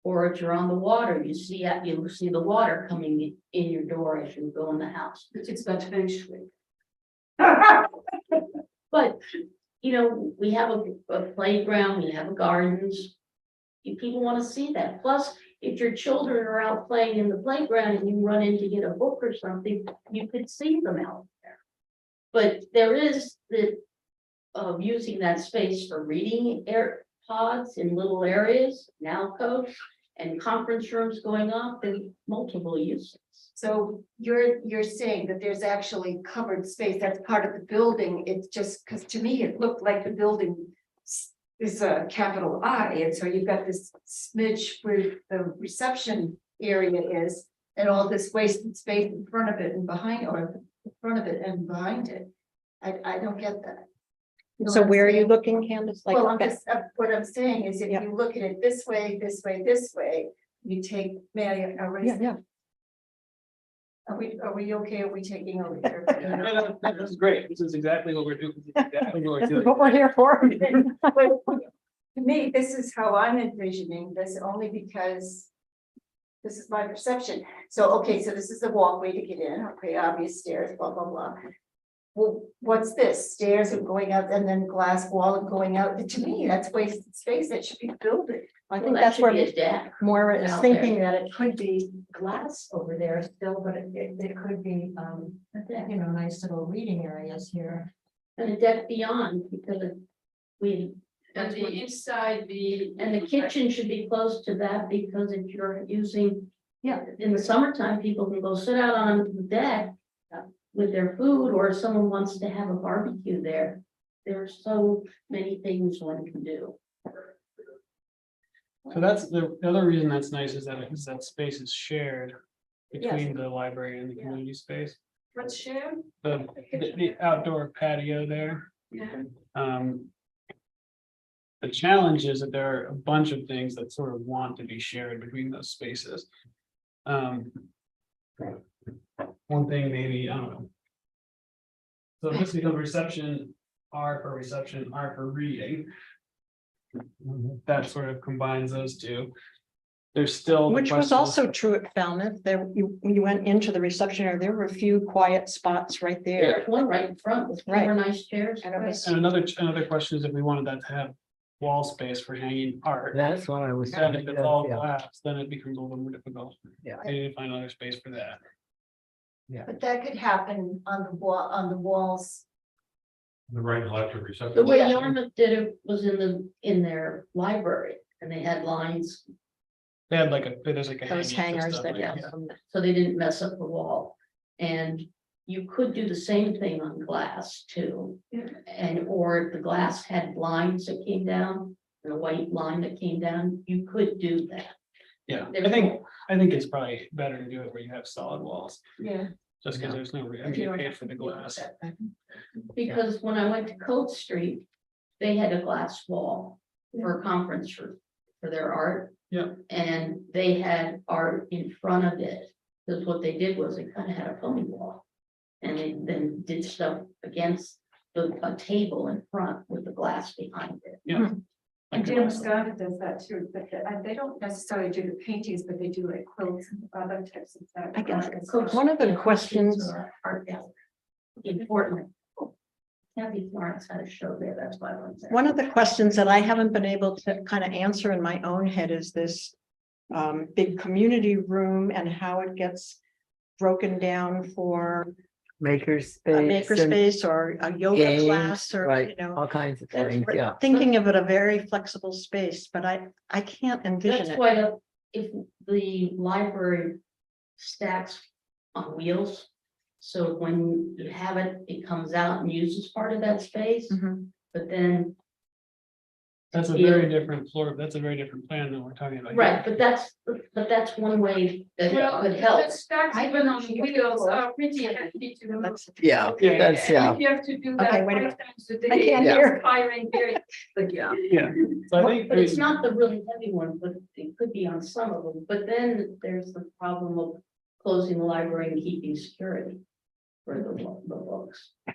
Or if you're on the water, you see the water coming in your door as you go in the house. It's about feng shui. But, we have a playground, we have gardens. If people want to see that, plus, if your children are out playing in the playground and you run in to get a book or something, you could see them out there. But there is the, using that space for reading air pods in little areas, now codes. And conference rooms going up and multiple uses. So you're saying that there's actually covered space, that's part of the building, it's just, because to me, it looked like the building. Is a capital I, and so you've got this smidge where the reception area is. And all this wasted space in front of it and behind, or in front of it and behind it. I don't get that. You know So what I'm where are you saying? looking, Candace? Like, Well, I'm just, what I'm saying is if Yeah. you look at it this way, this way, this way, you take, Mary, yeah. are we okay? Are we taking over here? This is great. This is exactly what we're doing. This is exactly what we're This is doing. what we're here for. But to me, this is how I'm envisioning this, only because this is my perception. So, okay, so this is the walkway to get in, okay, obvious stairs, blah, blah, blah. Well, what's this? Stairs and going out and then glass wall and going out. To me, that's wasted space. That should be building. I Well, think that that's should where be a deck. Moira is out thinking that it could be glass over there still, but it could be, A deck. nice little reading areas here. And a deck beyond, because we. And the inside, And the kitchen should be close to that, because if you're using. Yeah. In the summertime, people can go sit out on the deck. With their food, or if someone wants to have a barbecue there. There are so many things one can do. So that's the other reason that's nice is that space is shared between the library and the community space. what's shared? The outdoor patio there. Yeah. The challenge is that there are a bunch of things that sort of want to be shared between those spaces. One thing maybe, I don't know. So this becomes reception, R for reception, R for reading. That sort of combines those two. There's still. the Which was question- also true at Falmouth. There, when you went into the reception area, there were a few quiet spots right there. There's one right in front with four Right. nice chairs. And it was, And another question is if we wanted that to have wall space for hanging art. That's what I was. And if it's all Yeah. glass, then it becomes a little more difficult. Yeah. I need to find another space for that. But that could happen on the walls. The right and left of reception. The way Yarmouth did it was in their library, and they had lines, They had like there's like a. Those hanging hangers stuff, that, right? yeah. so they didn't mess up the wall. And you could do the same thing on glass too. And, or if the glass had lines that came down, and a white line that came down, you could do that. Yeah, There's I think it's probably better to do it where you have solid walls, Yeah. just because there's no, I mean, you paid for the glass. Because when I went to Coat Street, they had a glass wall for a conference room for their art. Yeah. And they had art in front of it, because what they did was they kind of had a pony wall. And they then did stuff against a table in front with the glass behind it. Yeah. And Jim Scott does that too, but they don't necessarily do the paintings, but they do like quilts and other types of stuff. I guess Coat one of the Street questions, Art gallery. In Portland. Kathy Florence had a show there, that's why I went there. one of the questions that I haven't been able to kind of answer in my own head is this big community room and how it gets broken down for a makerspace or a yoga games, class or, right, you know. all kinds of things, yeah. Thinking of it a very flexible space, but I can't envision That's it. why if the library stacks on wheels. So when you have it, it comes out and uses part of that space, Mhm. but then, That's a very different floor, that's a very different plan than we're talking about. here. right, but that's one way that it Well, could help. the stacks even on wheels are pretty hefty to move. That's- Yeah, Yeah, that's, And yeah, if you have to do Okay, that wait a 5 times a I day, can't it's hear. tiring, very, Yeah. Yeah, so I think. But it's not the really heavy one, but it could be on some of them, but then there's the problem of closing the library and keeping security. For the books. I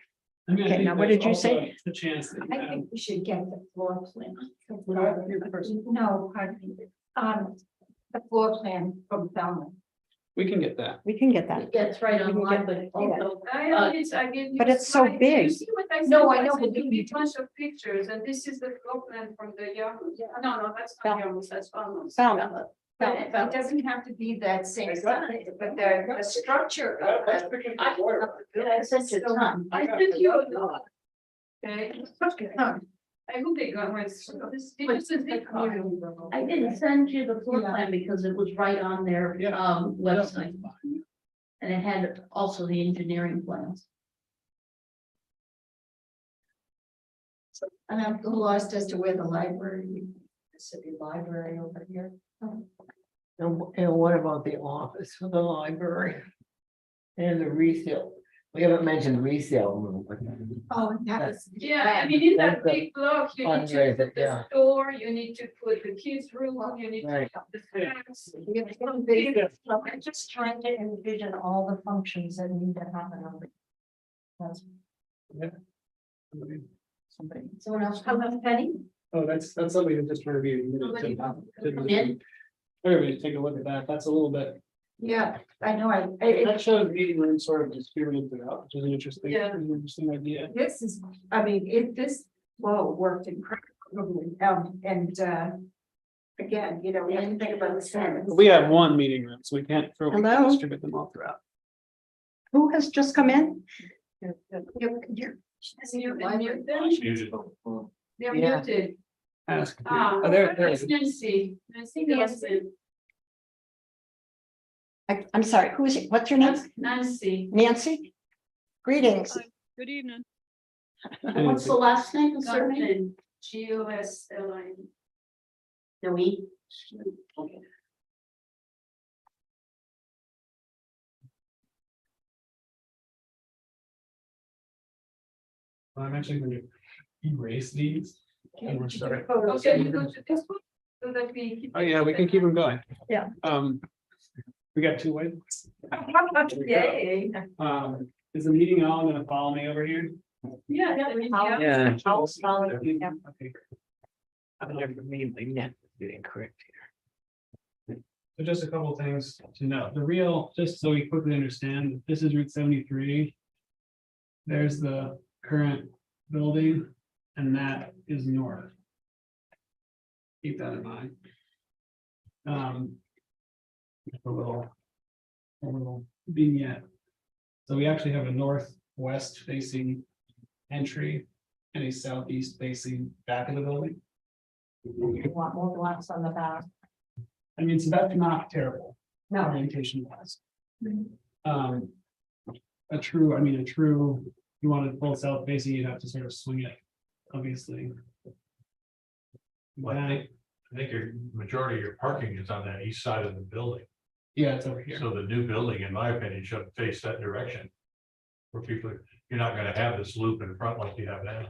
mean, I Okay, think now what there's did you say? also The chance that you I have. think we should get the floor plan. First. No, pardon me, the floor plan from Falmouth. We can get that. We can get that. Yeah, it's right We can online, get- but also, I gave you. But it's so slides. big. You see what I said? No, I know, said but you you- need a bunch of pictures, and this is the floor plan from the Yahoo. No, that's not Yahoo, that's Falmouth. Falmouth. But it doesn't have to be that same size, but the structure of it. I sent you a ton. I think you would know. Okay. I hope they got right. So this is a big one. I didn't send you the floor Yeah. plan because it was right on their Yeah. website. And it had also the engineering plans. And I'm lost as to where the library, the city library over here. and what about the office for the library? And the resale, we haven't mentioned resale room. Oh, that was. Yeah, I mean, in that That's the big block, you need to fundraiser, put the yeah. store, you need to put the kids' room, you need to Right. have the snacks. I'm just trying to envision all the functions that need to happen on it. That's somebody. Someone else? How about Penny? Oh, that's something that just trying to be. Somebody- Everybody take a look at that, that's a little bit, Yeah, I know, that shows meeting room sort of distributed throughout, which is an interesting, Yeah. an interesting idea. this is, I mean, this flow worked incredibly, again, you know, we have to think about the standards. We have one meeting room, so we can't Hello? distribute them all throughout. Who has just come in? And you unmute them. Muted. They're Yeah. muted. Ask. Ah, Oh, there it it's is. Nancy. Nancy Nelson. I'm sorry, who is it? What's your name? Nancy. Nancy? Greetings. Good evening. What's the last name and surname? Garmin, GOSLI. Do we? I'm actually going to erase these. And we're starting. Okay, you go to this one, so that we. keep- Oh, yeah, we can keep them going. Yeah. We got two ways. Yay. Is the meeting all gonna follow me over here? Yeah, yeah. Yeah. I'll follow you, yeah. Okay. I never mean my net being correct here. So just a couple things to note, just so we quickly understand, this is Route 73. There's the current building, and that is north. Keep that in mind. A little vignette. So we actually have a northwest facing entry and a southeast facing back of the building. You want more glass on the back? I mean, so that's not terrible No, orientation wise. A true, you want it full south facing, you'd have to sort of swing it, obviously. Well, I think your majority of your parking is on that east side of the building. Yeah, it's over here. So the new building, in my opinion, should face that direction. Where people, you're not gonna have this loop in front like you have now.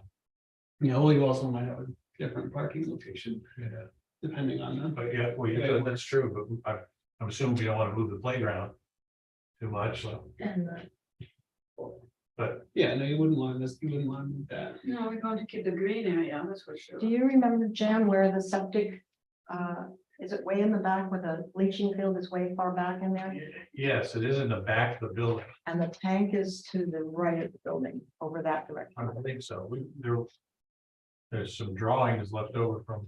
Yeah, well, you also might have a different parking location, Yeah. depending on them. But yeah, well, yeah, that's true, but I'm assuming we don't wanna move the playground too much, so, And but Yeah, no, you wouldn't want this, you wouldn't want that. No, we're going to keep the green area, that's for sure. do you remember, Jan, where the septic, is it way in the back where the leaching field is way far back in there? yes, it is in the back of the building. And the tank is to the right of the building, over that I direction. don't think so. There's some drawings left over from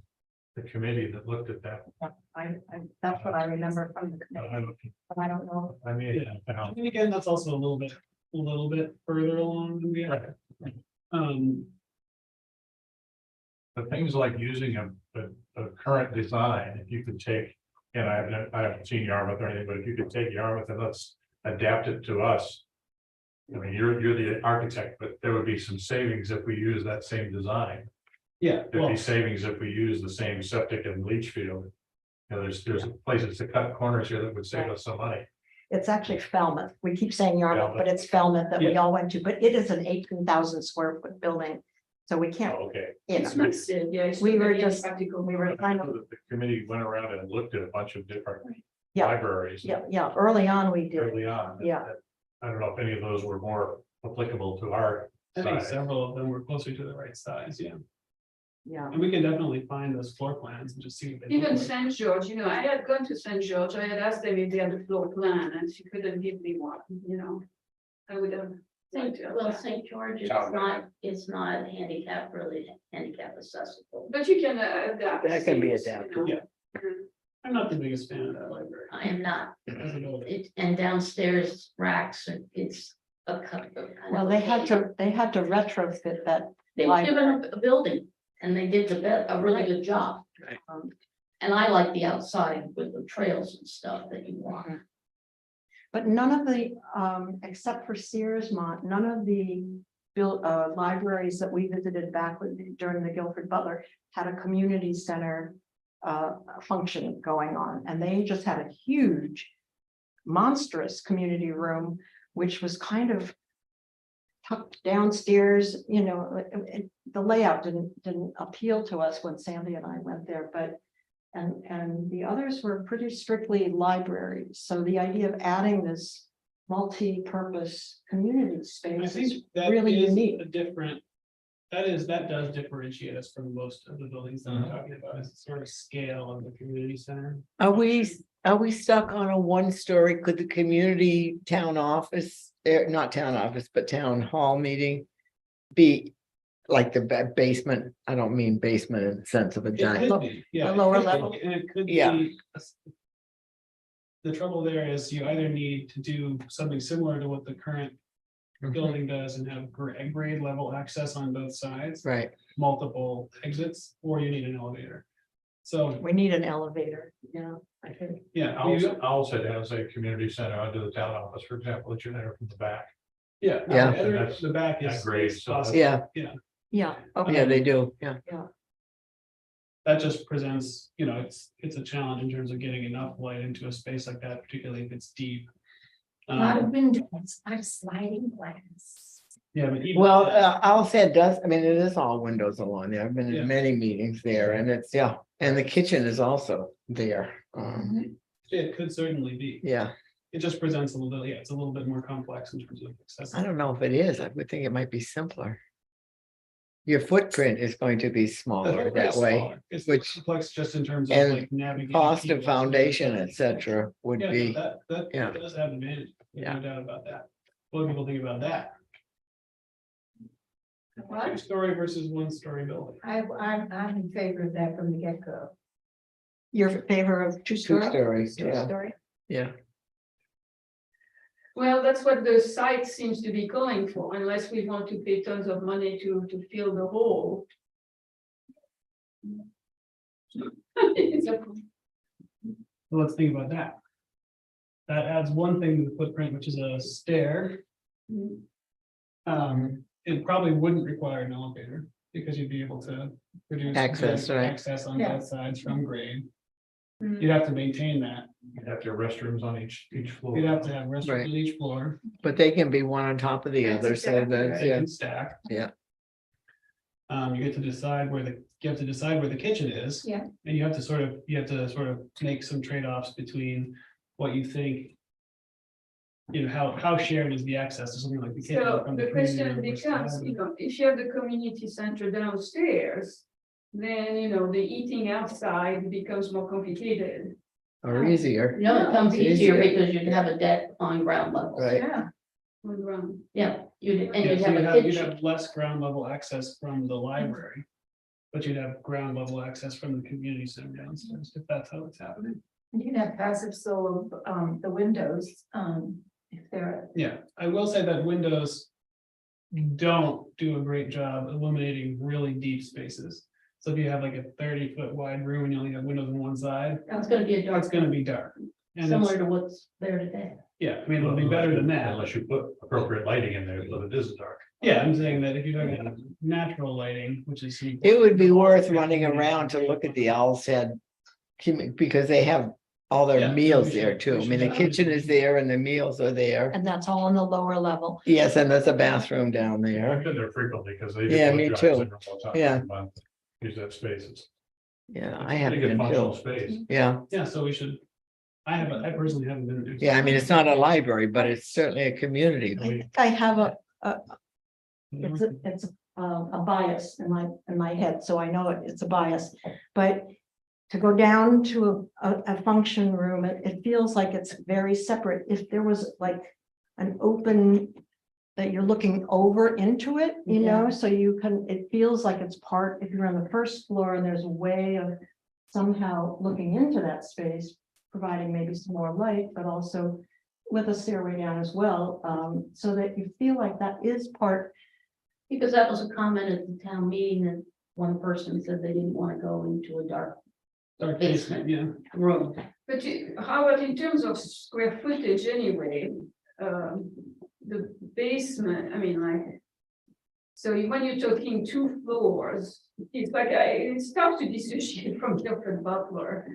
the committee that looked at that. That's what I remember from the committee, but I don't know. I mean, Yeah. I mean, again, that's also a little bit further along than we are. but things like using a current design, if you could take, and I haven't seen Yarmouth or anything, but if you could take Yarmouth and let's adapt it to us. I mean, you're the architect, but there would be some savings if we use that same design. Yeah, There'd well, be savings if we use the same septic and leach field. You know, there's places to cut corners here that would save us some money. It's actually Falmouth. We keep saying Yarmouth, but it's Falmouth that we all went to, but it is an 18,000 square foot building. So we can't, Oh, okay. you know, It's massive, yeah. it's We were very just- practical. we were kind of, The committee went around and looked at a bunch of different Yeah. libraries yeah, early on we did. early on. Yeah. I don't know if any of those were more applicable to our I think size. several of them were closer to the right size, yeah. Yeah, And we can definitely find those floor plans and just see. what they look Even like. St. George, I had gone to St. George, I had asked them if they had a floor plan and she couldn't give me one. I would have. liked to have that. St. George it's not handicap really handicap accessible. But you can adapt. That can be things, adapted. Yeah. I'm not the biggest fan of that library. I am not, As a building. and downstairs racks, and it's a cut. well, they had to retrofit that. They were given a building and they did a really good job. Um, And I like the outside with the trails and stuff that you want. But none of the, except for Searsmont, none of the libraries that we visited during the Guilford Butler had a community center function going on, and they just had a huge, monstrous community room, which was kind of tucked downstairs, the layout didn't appeal to us when Sandy and I went there, but and the others were pretty strictly libraries. So the idea of adding this multi-purpose community I space think is that really is unique. a different. That does differentiate us from most of the buildings that we're talking about, is the sort of scale of the community center. Are we stuck on a one-story? Could the community town office, not town office, but town hall meeting be like the basement? I don't mean basement in the sense of a It giant. could be, yeah. a lower it could be, level. And it could Yeah. be. The trouble there is you either need to do something similar to what the current building does and have grade level access on both sides, Right, multiple exits, or you need an elevator. So, We need an elevator, I think. yeah, I'll say that as a community center under the town office, for example, that you enter from the back. yeah. Yeah. The back is. That grade, is so possible. yeah, Yeah, okay. yeah, they do, yeah. That just presents, it's a challenge in terms of getting enough light into a space like that, particularly if it's deep. A lot of Um, windows, a lot of sliding glass. Yeah, but even. Well, I'll say it does, I mean, it is all windows along there. I've been Yeah. in many meetings there and it's, yeah, and the kitchen is also there. It could certainly be. Yeah, It just presents a little bit, it's a little bit more complex in terms of I accessibility. don't know if it is. I would think it might be simpler. Your footprint is going to be smaller that way, It's which- complex just in terms of and like navigating. cost of people. foundation, et cetera, would Yeah, be, that yeah. does have advantage, there's Yeah. no doubt about that. What do people think about that? What? Two-story versus one-story building. I'm in favor of that from the get-go. You're in favor of two-story? two stories, yeah, Two-story? yeah. Well, that's what the site seems to be calling for, unless we want to pay tons of money to fill the hole. It's a- Well, let's think about that. That adds one thing to the footprint, which is a stair. It probably wouldn't require an elevator, because you'd be able to produce. Access, good right. Access on Yeah. both sides from grade. Mm. You'd have to maintain that. You'd have to have restrooms on each floor. You'd have to have restrooms Right. on each floor. But they can be one on top of the That's other, so exactly that's, They yeah, can stack. Yeah. You get to decide you have to decide where the kitchen is. Yeah. And you have to sort of make some trade-offs between what you think. You know, how shared is the access to something like the kitchen? So from the community question room versus becomes, the- you know, if you have the community center downstairs, then, you know, the eating outside becomes more complicated. or easier. No, it comes It's easier easier. because you'd have a deck on ground level. Right. Yeah. On the ground. Yeah, you'd, and Yeah, you'd so have a you'd kitchen. have less ground level access from the library. But you'd have ground level access from the community center downstairs, if that's how it's happening. You can have passive solar, the windows, if they're, Yeah, I will say that windows. Don't do a great job illuminating really deep spaces. So if you have like a 30-foot wide room and you only have windows on one side, It's gonna be a dark, it's gonna be dark. And similar it's, to what's there today. yeah, I mean, it'll be better than that. Unless you put appropriate lighting in there, so it is dark. Yeah, I'm saying that if you're talking about natural lighting, which is. It would be worth running around to look at the Owl's Head. Because they have all Yeah, their meals we there should- too. we I mean, the should- kitchen is there and the meals are there. And that's all on the lower level. Yes, and there's a bathroom down I've there. been there frequently because they. do Yeah, blood me drives too. every all the time. Yeah. Use that space. It's Yeah, it's I a haven't pretty good been functional to. space. Yeah, Yeah, so we should. I personally haven't been. yeah, I mean, it's not a library, but it's certainly a community. I think I have it's a bias in my head, so I know it's a bias, but. To go down to a function room, it feels like it's very separate. If there was like an open. That you're looking over into it, you know, so you can, it feels like it's part, if you're on the first floor and there's a way of. Somehow looking into that space, providing maybe some more light, but also. With a stairway down as well, so that you feel like that is part. Because that was a comment at the town meeting that one person said they didn't want to go into a dark Dark basement, yeah. room. But how about in terms of square footage anyway? The basement, I mean, like. So when you're talking 2 floors, it's like, it's tough to dissociate from Guilford Butler.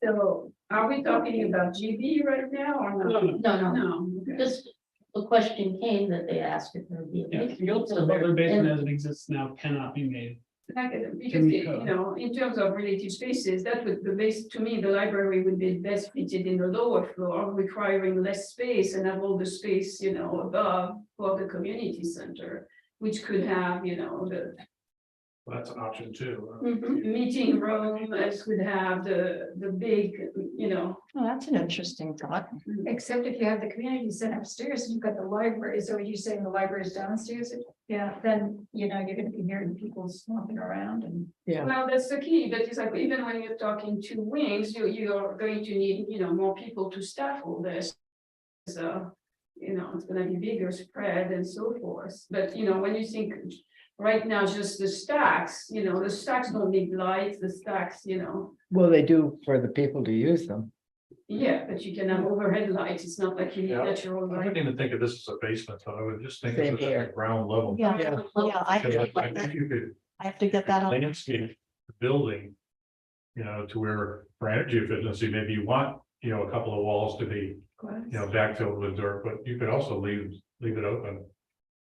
So are we talking about GB right now or No, not? no, No, no, No. okay. just the question came that they asked if there would be. a Yeah, basement. Guilford So Butler there- basement and- as it exists now cannot be made. Because, you know, in terms of related spaces, that would, the base, to me, the library would be best fitted in the lower floor, requiring less space and have all the space, you know, above for the community center. Which could have, you know, the That's an option too. meeting room, as could have the big, you know. Oh, that's an interesting thought. except if you have the community center upstairs and you've got the library, so are you saying the library is downstairs? Yeah, then, you know, you're gonna be hearing people swamping around and. Well, that's the key, but it's like, even when you're talking 2 wings, you're going to need, you know, more people to staff all this. So, you know, it's gonna be bigger spread and so forth, but you know, when you think. Right now, just the stacks, you know, the stacks don't need lights, the stacks, you know, Well, they do for the people to use them. yeah, but you can have overhead lights, it's not like you need Yeah. natural I light. wouldn't even think of this as a basement, though. I would just think of Same it as here. a ground level. Yeah, Yeah. yeah, I Because I think you could I have to get that on. landscape the building. You know, to where for energy efficiency, maybe you want, you know, a couple of walls to be, you know, backfilled with dirt, but you could also leave it open.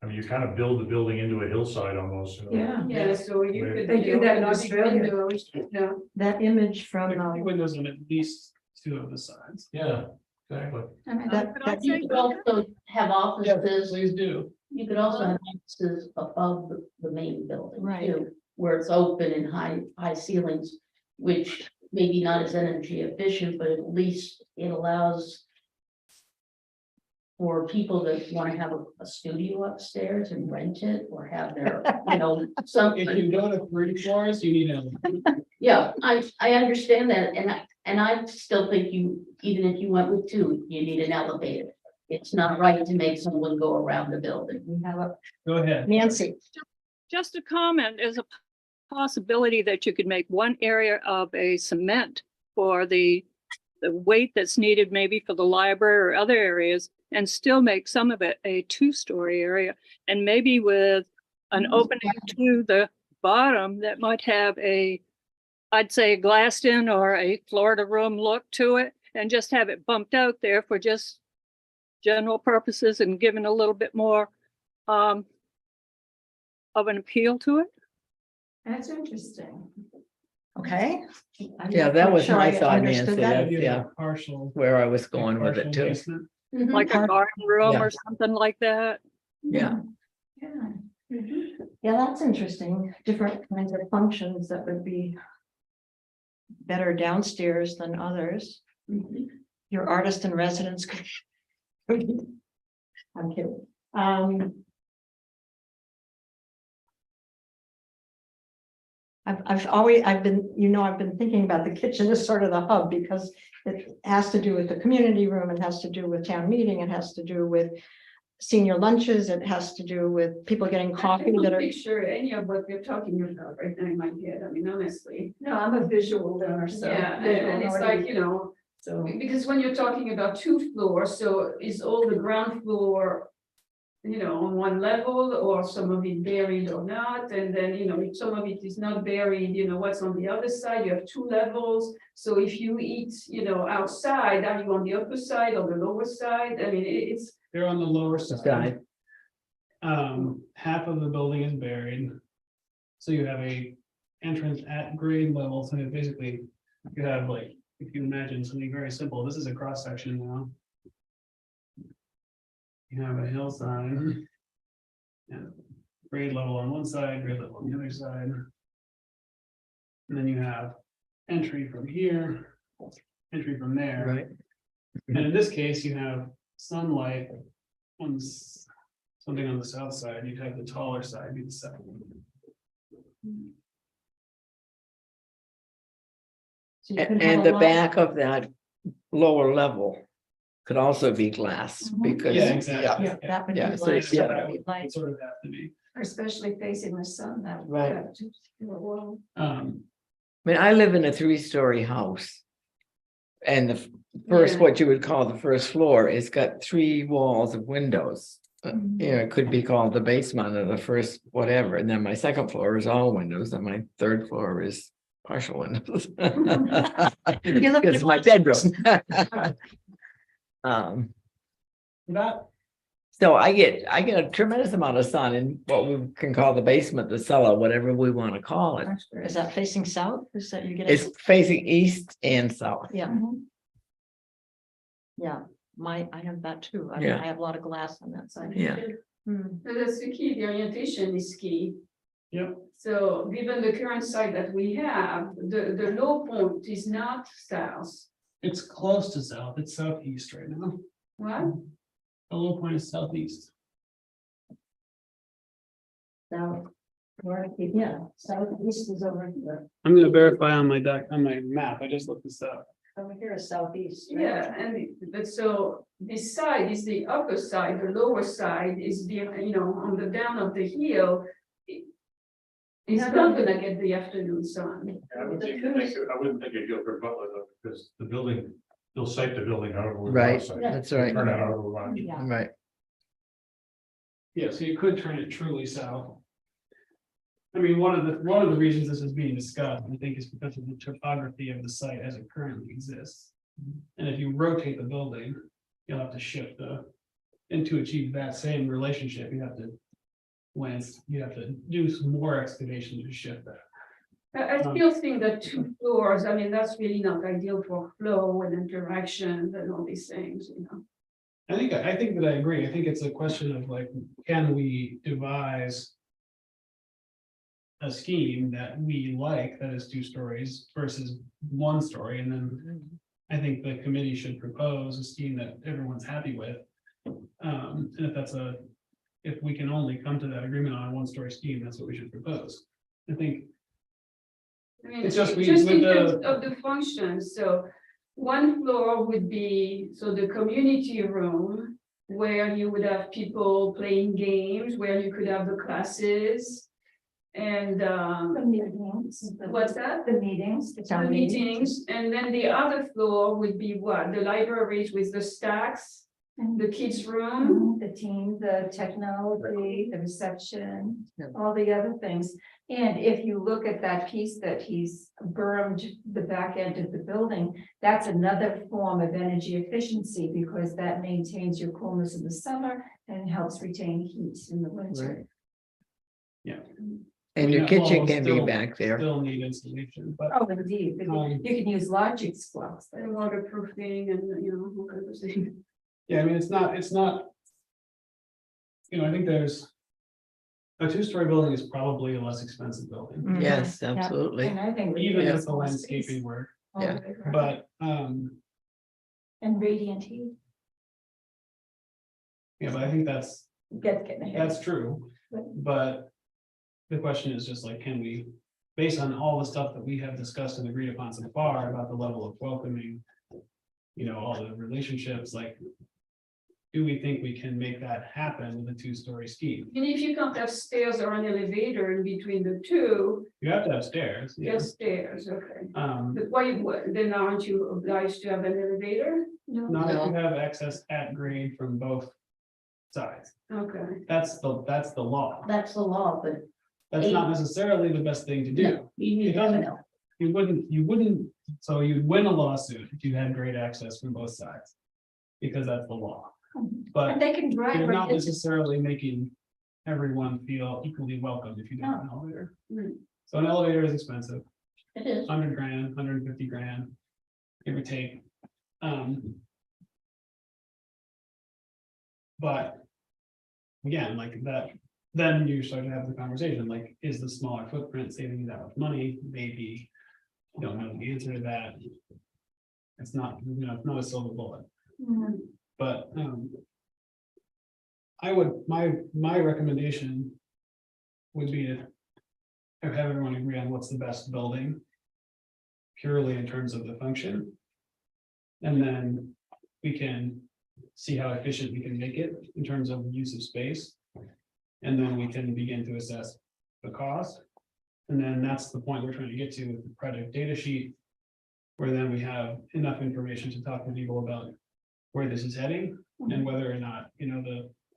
I mean, you kind of build the building into a hillside almost. You know? Yeah, so you Right. could. They do that in big Australia. windows, yeah. That image from, There could be windows on at least 2 of the sides. Yeah, exactly. that, You could also have offices, Please do. you could also have offices above the main building Right. too. Where it's open and high ceilings, which maybe not as energy efficient, but at least it allows. For people that want to have a studio upstairs and rent it or have their, you know, If something. you go to 3 floors, you need a. Yeah, I understand that, and I still think even if you went with 2, you need an elevator. It's not right to make someone go around the building. We have a Go ahead. Nancy. Just a comment, there's a possibility that you could make one area of a cement for the weight that's needed maybe for the library or other areas, and still make some of it a two-story area, and maybe with an opening to the bottom that might have a, I'd say, glassed in or a Florida room look to it, and just have it bumped out there for just general purposes and given a little bit more of an appeal to it. That's interesting. Okay. I'm Yeah, not that quite was sure my I thought, understood Nancy. that. That's- You yeah. have Partial. Where I was going with it partial too. basement. Like a Part- garden room Yeah. or something like that. Yeah, Yeah. Yeah, that's interesting. Different kinds of functions that would be better downstairs than others. Your artist in residence could. I'm kidding. I've been thinking about the kitchen as sort of the hub because it has to do with the community room, it has to do with town meeting, it has to do with senior lunches, it has to do with people getting I coffee don't that are. picture any of what we're talking about right now in my head, I mean, honestly. No, I'm a visual learner, so. Yeah, visual and it's learning. like, you know, So. because when you're talking about 2 floors, so is all the ground floor, you know, on one level, or some of it buried or not, and then, you know, if some of it is not buried, you know, what's on the other side, you have 2 levels. So if you eat, you know, outside, are you on the upper side or the lower side? I mean, it's, They're on the lower side. side. Half of the building is buried. So you have a entrance at grade level, so basically, you have like, if you imagine something very simple, this is a cross section now. You have a hillside. And grade level on one side, grade level on the other side. And then you have entry from here, entry from there. Right. And in this case, you have sunlight on something on the south side, you'd have the taller side be the second one. So you could have And a the lot- back of that lower level could also be glass Mhm. because. Yeah, exactly. Yeah, that would be Yeah, so like, it's- yeah. that would be like- It sort of have to be. Especially facing the sun, that. Right. Well, I mean, I live in a 3-story house. And the first, Yeah. what you would call the first floor, it's got 3 walls of windows. You know, it could be called the basement or the first whatever, and then my second floor is all windows, and my third floor is partial windows. You look- It's my bedroom. That, So I get a tremendous amount of sun in what we can call the basement, the cellar, whatever we want to call it. Is that facing south? Is that you get? It's facing east and south. Yeah, mhm. yeah, I have that too. I Yeah. I have a lot of glass on that side. Yeah. that's the key, the orientation is key. yep, So given the current site that we have, the low point is not south. it's close to south, it's southeast right now. What? The low point is southeast. South, yeah, southeast is over here. I'm gonna verify on my on my map, I just looked this up. Over here is southeast. right? Yeah, but so this side is the upper side, the lower side is the, you know, on the down of the hill. It's not gonna get the afternoon sun. I wouldn't think it'd go for Butler though, because the building, they'll site the building however. we want Right, to site it. that's right. Turn out however we want. Yeah. Right. Yeah, so you could turn it truly south. I mean, one of the reasons this is being discussed, I think, is because of the topography of the site as it currently exists. And if you rotate the building, you'll have to shift and to achieve that same relationship, you have to. You have to do some more excavation to shift that. I still think that 2 floors, I mean, that's really not ideal for flow and interaction and all these things, you know. I think that I agree. I think it's a question of like, can we devise a scheme that we like that is 2 stories versus 1 story, and then I think the committee should propose a scheme that everyone's happy with. And if we can only come to that agreement on a 1-story scheme, that's what we should propose. I think, I mean, It's just just we- in with terms the- of the functions, so 1 floor would be, so the community room, where you would have people playing games, where you could have the classes. And The meetings. what's that? The meetings. The meetings, and then the other floor would be what? The libraries with the stacks, the kids' room. The team, the technology, the reception, Yeah. all the other things. And if you look at that piece that he's bermed the back end of the building, that's another form of energy efficiency because that maintains your coolness in the summer and helps retain heat in the winter. Yeah. And your Yeah, kitchen well, can be still- back there. Still need installation, but Oh, indeed, but you can use Logic's blocks. And waterproofing and, you know, all kinds of things. yeah, I mean, it's not. You know, I think there's. A two-story building is probably a less expensive building, Mhm. Yes, Yeah, absolutely. And I think. even Yeah. with the landscaping work, Yeah. but, And radiant heat, yeah, but I think that's, getting ahead. that's true. But the question is just like, can we, based on all the stuff that we have discussed and agreed upon so far about the level of welcoming, you know, all the relationships, like, do we think we can make that happen with a two-story scheme? And if you can't have stairs or an elevator in between the two, You have to have stairs, yeah. just stairs, okay. But But then aren't you obliged to have an elevator? not if you have access at grade from both sides. Okay. That's the law. That's the law, but That's not necessarily the best thing to do. no, you need to have an L. You wouldn't, so you'd win a lawsuit if you had great access from both sides. Because that's the law. And But they can drive. you're right not into- necessarily making everyone feel equally welcome if you don't have an elevator. Hmm. So an elevator is expensive, It is. 100 grand, 150 grand, give or take. But again, like that, then you start to have the conversation, like, is the smaller footprint saving you that much money? Maybe. You don't know the answer to that. It's not, you know, it's not a silver bullet, Mhm. but I would, my recommendation would be to have everyone agree on what's the best building. Purely in terms of the function. And then we can see how efficient we can make it in terms of use of space. And then we can begin to assess the cost. And then that's the point we're trying to get to with the project data sheet. Where then we have enough information to talk to people about where this is heading and whether or not, you know,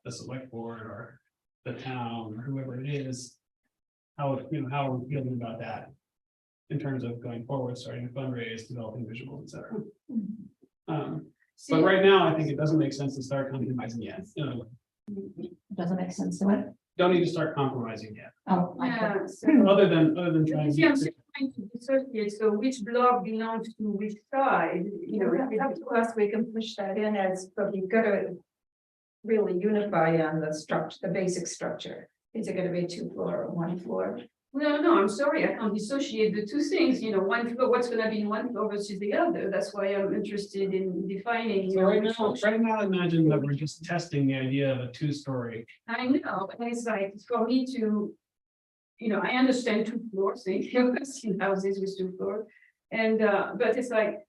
the select board or the town, or whoever it is. How, you know, how we're feeling about that. In terms of going forward, starting to fundraise, developing visuals, et cetera. See, But right now, I think it doesn't make sense to start compromising yet. You know, Doesn't make sense to it. don't need to start compromising yet, Oh, I yeah, thought- so- other than trying. You see, I'm still trying to dissociate, so which block belongs to which side, you know, if Up it- to us, we can push that in as, but you've got to really unify on the structure, the basic structure. Is it gonna be 2 floor or 1 floor? no, I'm sorry, I can't dissociate the two things, you know, one floor, what's gonna be in one floor versus the other, that's why I'm interested in defining. you So know, right which now, function. imagine that we're just testing the idea of a two-story. I know, and it's like, for me to. You know, I understand 2 floors, thank you, I've seen houses with 2 floors, and, but it's like.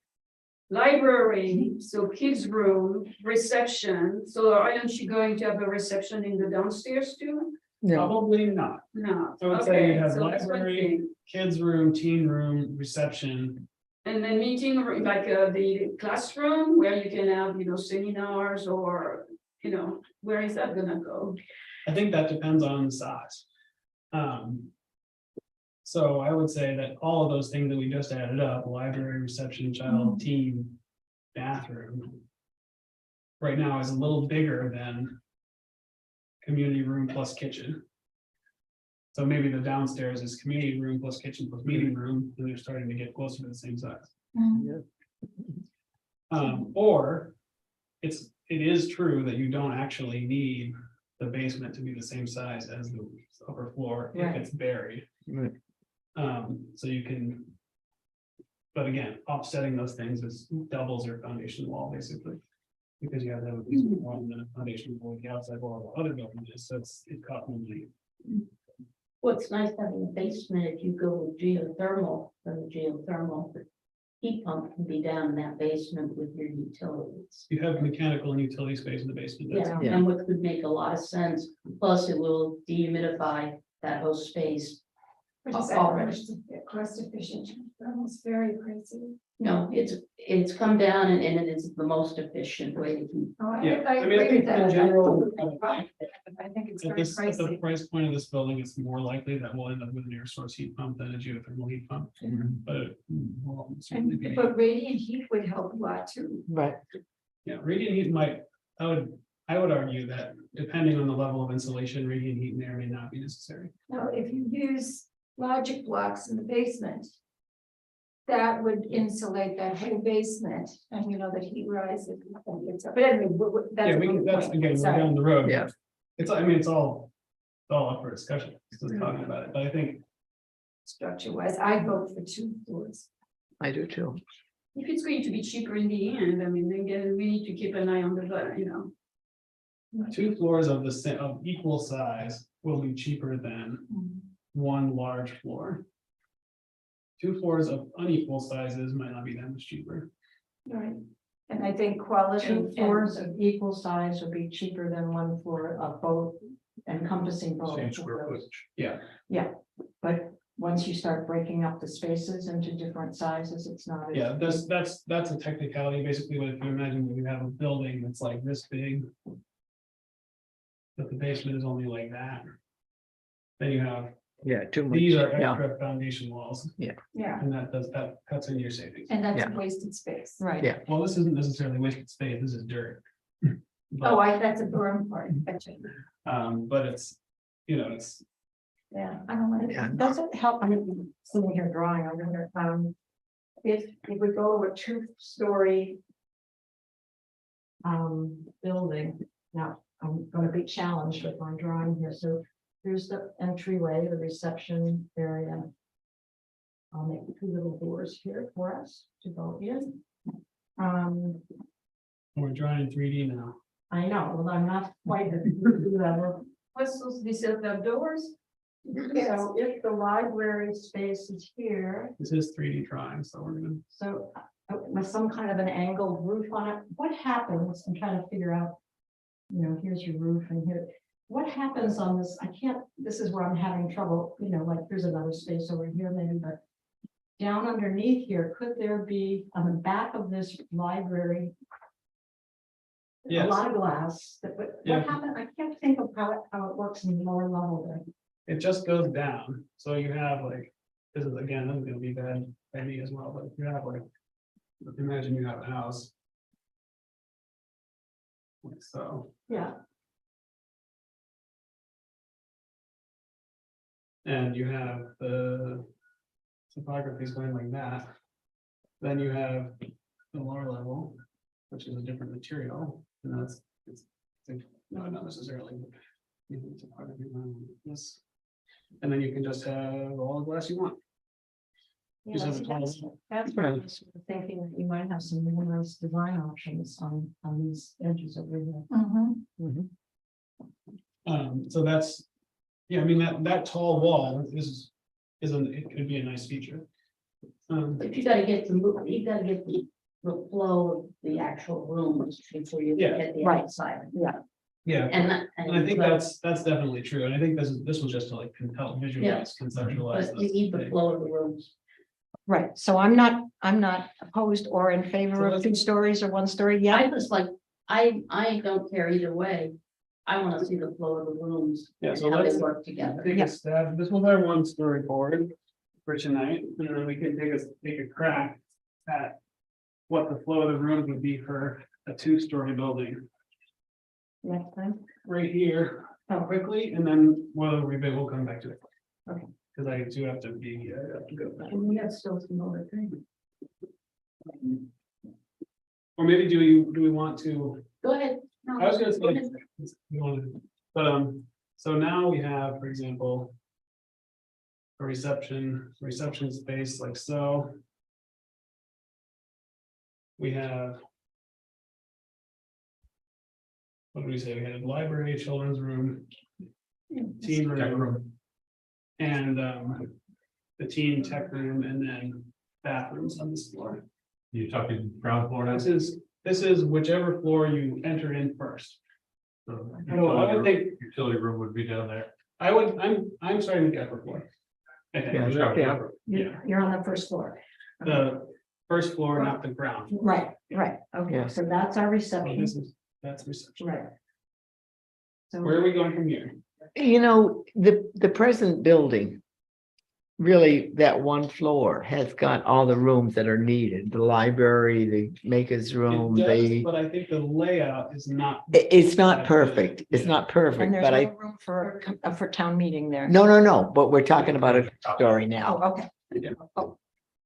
Library, so kids' room, reception, so aren't you going to have a reception in the downstairs too? No, Probably not. No. I would say you Okay, have so that's one library. thing. Kids' room, teen room, reception. And then meeting room, like the classroom where you can have, you know, seminars or, you know, where is that gonna go? I think that depends on the size. So I would say that all of those things that we just added up, library, reception, child, team, bathroom. Right now is a little bigger than. Community room plus kitchen. So maybe the downstairs is community room plus kitchen plus meeting room, and they're starting to get closer to the same size. Or it is true that you don't actually need the basement to be the same size as the upper floor if Right. it's buried. Right. So you can. But again, offsetting those things is doubles your foundation wall, basically. Because you have to have a basement wall and then a foundation wall, the outside wall, of the other building is, so it costs money. Well, it's nice having a basement if you go with geothermal, then the geothermal. heat pump can be down in that basement with your utilities. You have mechanical and utility space in the basement. that's- Yeah, and what could make a lot of sense, plus it will dehumidify that whole space. Which is cost efficient, almost very crazy. No, it's come down and it is the most efficient way to heat. Oh, Yeah, I I mean, I agree with think that. in general, I think it's At very this, at the pricey. price point of this building, it's more likely that we'll end up with an air source heat pump than a geothermal heat pump. But it will certainly be, But radiant heat would help a lot too. Right, yeah, radiant heat might, I would argue that depending on the level of insulation, radiant heat may or may not be necessary. Now, if you use logic blocks in the basement, that would insulate that whole basement, and you know that heat rises. But anyway, that's. Yeah, we a can, moot that's point. again, we're Sorry. down the road. Yeah. It's, I mean, it's all up for discussion, just talking about it, but I think, Structure wise, I vote for 2 floors. I do too. If it's going to be cheaper in the end, I mean, then again, we need to keep an eye on the, you know. 2 floors of the same, of equal size will be cheaper than one large floor. 2 floors of unequal sizes might not be that much cheaper. Right. And I think quality. 2 floors of equal size would be cheaper than 1 floor of both, encompassing both. Same of square those. footage. Yeah, But once you start breaking up the spaces into different sizes, it's not. as- yeah, that's a technicality, basically, what if you imagine that you have a building that's like this big. But the basement is only like that. Then you have, Yeah, too much. these are Yeah, extra foundation walls, Yeah, and that cuts into your savings. and that's Yeah. wasted space. Right. Yeah. Well, this isn't necessarily wasted space, this is dirt. Oh, that's a berm part, gotcha. But it's, you know, it's, Yeah, I don't like Yeah. it. Does it help, I'm sitting here drawing, I wonder, if we go to a 2-story. Building, now, I'm gonna be challenged with my drawing here, so here's the entryway, the reception area. I'll make 2 little doors here for us to go in. we're drawing 3D now. I know, well, I'm not quite at the level. What's those, these outdoors? So if the library space is here, This is 3D drawing, so we're gonna, so with some kind of an angled roof on it, what happens? I'm trying to figure out. You know, here's your roof and here, what happens on this? I can't, this is where I'm having trouble, you know, like there's another space over here maybe, but. Down underneath here, could there be on the back of this library? A Yes. lot of glass, but Yeah. what happened? I can't think of how it works in the lower level there. it just goes down, so you have like, this is again, this is gonna be bad by me as well, but you have like. Imagine you have a house. Like so, Yeah, and you have the. Topography is going like that. Then you have the lower level, which is a different material, and no, not necessarily. But you know, topography around this. And then you can just have all the glass you want. yeah, Just have see, a tall that's, wall. that's where I was sort of thinking that you might have some really nice design options on these edges over here. Mhm. So that's, yeah, I mean, that tall wall it could be a nice feature. But you gotta get the flow of the actual rooms before you Yeah. get the Right. outside. Yeah, And. and I think that's definitely true, and I think this was just to like help visualize, conceptualize. But you need the this. flow of the rooms. Right, so I'm not opposed or in favor So of let's- 2 stories or 1 story, yeah. I just like, I don't care either way. I wanna see the flow of the rooms. Yeah, and so how they let's work together. take a stab. This was our 1-story board for tonight, and then we can take a crack at what the flow of the room would be for a 2-story building Next time. right here quickly, and then we'll come back to it. Okay. Because I do have to be, I have to go back. And we have still some other things. Or maybe do we want to? Go ahead. No, I was gonna go ahead. say, we wanted- but so now we have, for example. A reception space like so. We have. What did we say? We had a library, children's room. Teen room. And the teen tech room and then bathrooms on this floor. You talking ground floor now? This is whichever floor you enter in first. So No, I would think, Utility room would be down there. I'm starting with the upper floor. I think. Yeah. You're on the first floor. The first floor, not the ground. Right, okay, Yeah. so that's our So reception, that's reception. right. So. Where are we going from here? You know, the present building. Really, that one floor has got all the rooms that are needed, the library, the maker's room, It does, the. but I think the layout is not. It's not perfect, it's not And perfect, there's but no I, room for town meeting there. no, but we're talking about a story Oh, now.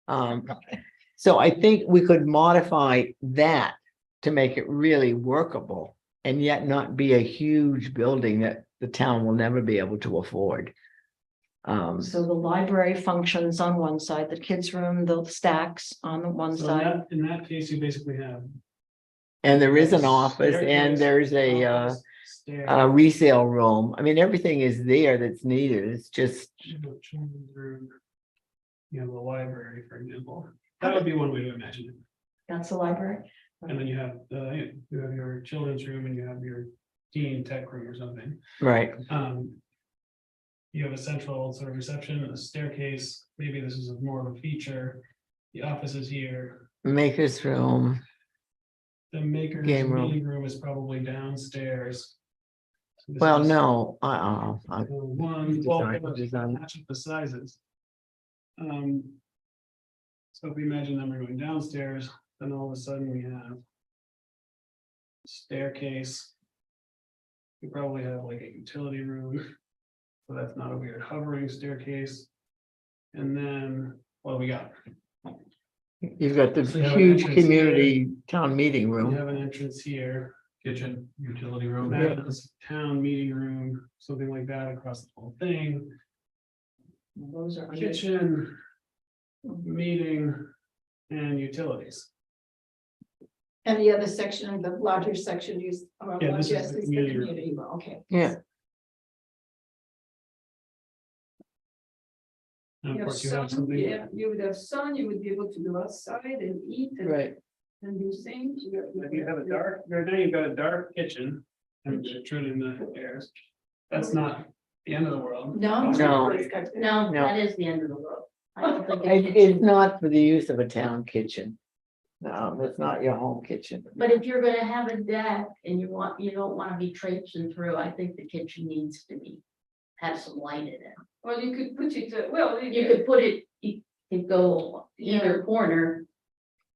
okay. So I think we could modify that to make it really workable. And yet not be a huge building that the town will never be able to afford. So the library functions on one side, the kids' room, the stacks on the one So side. in that case, you basically have. And there is an office and staircase, there's a office, stairs, resale room. I mean, everything is there that's needed. It's just, children's room. You have a library, for example. That would be one way to imagine it. That's the library. And then you have your children's room and you have your teen tech room or something. right, You have a central sort of reception, a staircase, maybe this is more of a feature. The office is here, maker's room. the maker's Game room. meeting room is probably downstairs. So this Well, is, no, One, Design. match up the sizes. So if we imagine them going downstairs, then all of a sudden we have. Staircase. We probably have like a utility room. So that's not a weird hovering staircase. And then, what do we got? You've got the We have an huge entrance community town meeting We room. have an entrance here. Kitchen, utility room. That is town meeting room, something like that across the whole thing. Those are. Kitchen. Meeting and utilities. And the other section, the larger section is. Yeah, this is the community room. community room, okay. Yeah, And You of have course, you have sun, something. yeah, you would have sun, you would be able to go outside and eat and do things. If you have a dark, right now you've got a dark kitchen and intruding the airs. That's not the end of the world. No. No. No, No. that is the end of the world. I don't think it's not for the use of a town kitchen. No, it's not your home kitchen. But if you're gonna have a deck and you don't wanna be traipsing through, I think the kitchen needs to have some light in it. Well, you could put it, well. You could put it, you could go either corner.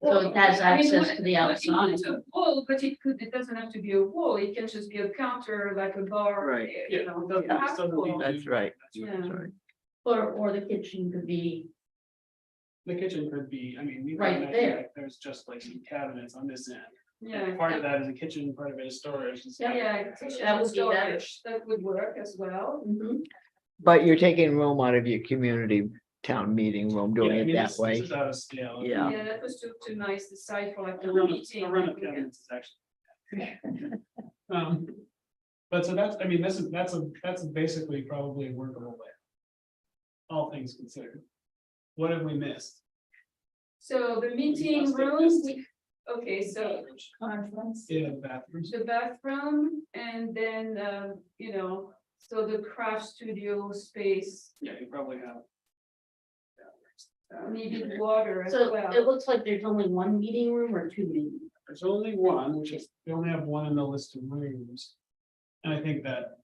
So it has access to the outside. It's a wall, but it doesn't have to be a wall, it can just be a counter, like a bar. Right. You know, it doesn't- half it doesn't wall. need to- That's right. Yeah. That's right. Or the kitchen could be, The kitchen could be, I mean. you can Right imagine, there. like, there's just like some cabinets on this end. Yeah. Part of that is a kitchen, part of it is storage. Yeah, That would be storage, that would work as well. But you're taking room out of your community town meeting room, doing Yeah, I it mean, that this way. is out of scale. Yeah. Yeah, that was too nice, the site for like The the run, meeting. the run of cabinets is actually. But so that's, I mean, that's basically probably a workable way. All things considered. What have we missed? So the meeting Must have room, missed- okay, so Conference. Yeah, bathrooms. the bathroom and then, so the craft studio space Yeah, you probably have. needed water as so well. it looks like there's only one meeting room or two meeting. rooms. There's only one, which is, we only have one in the list of rooms. And I think that,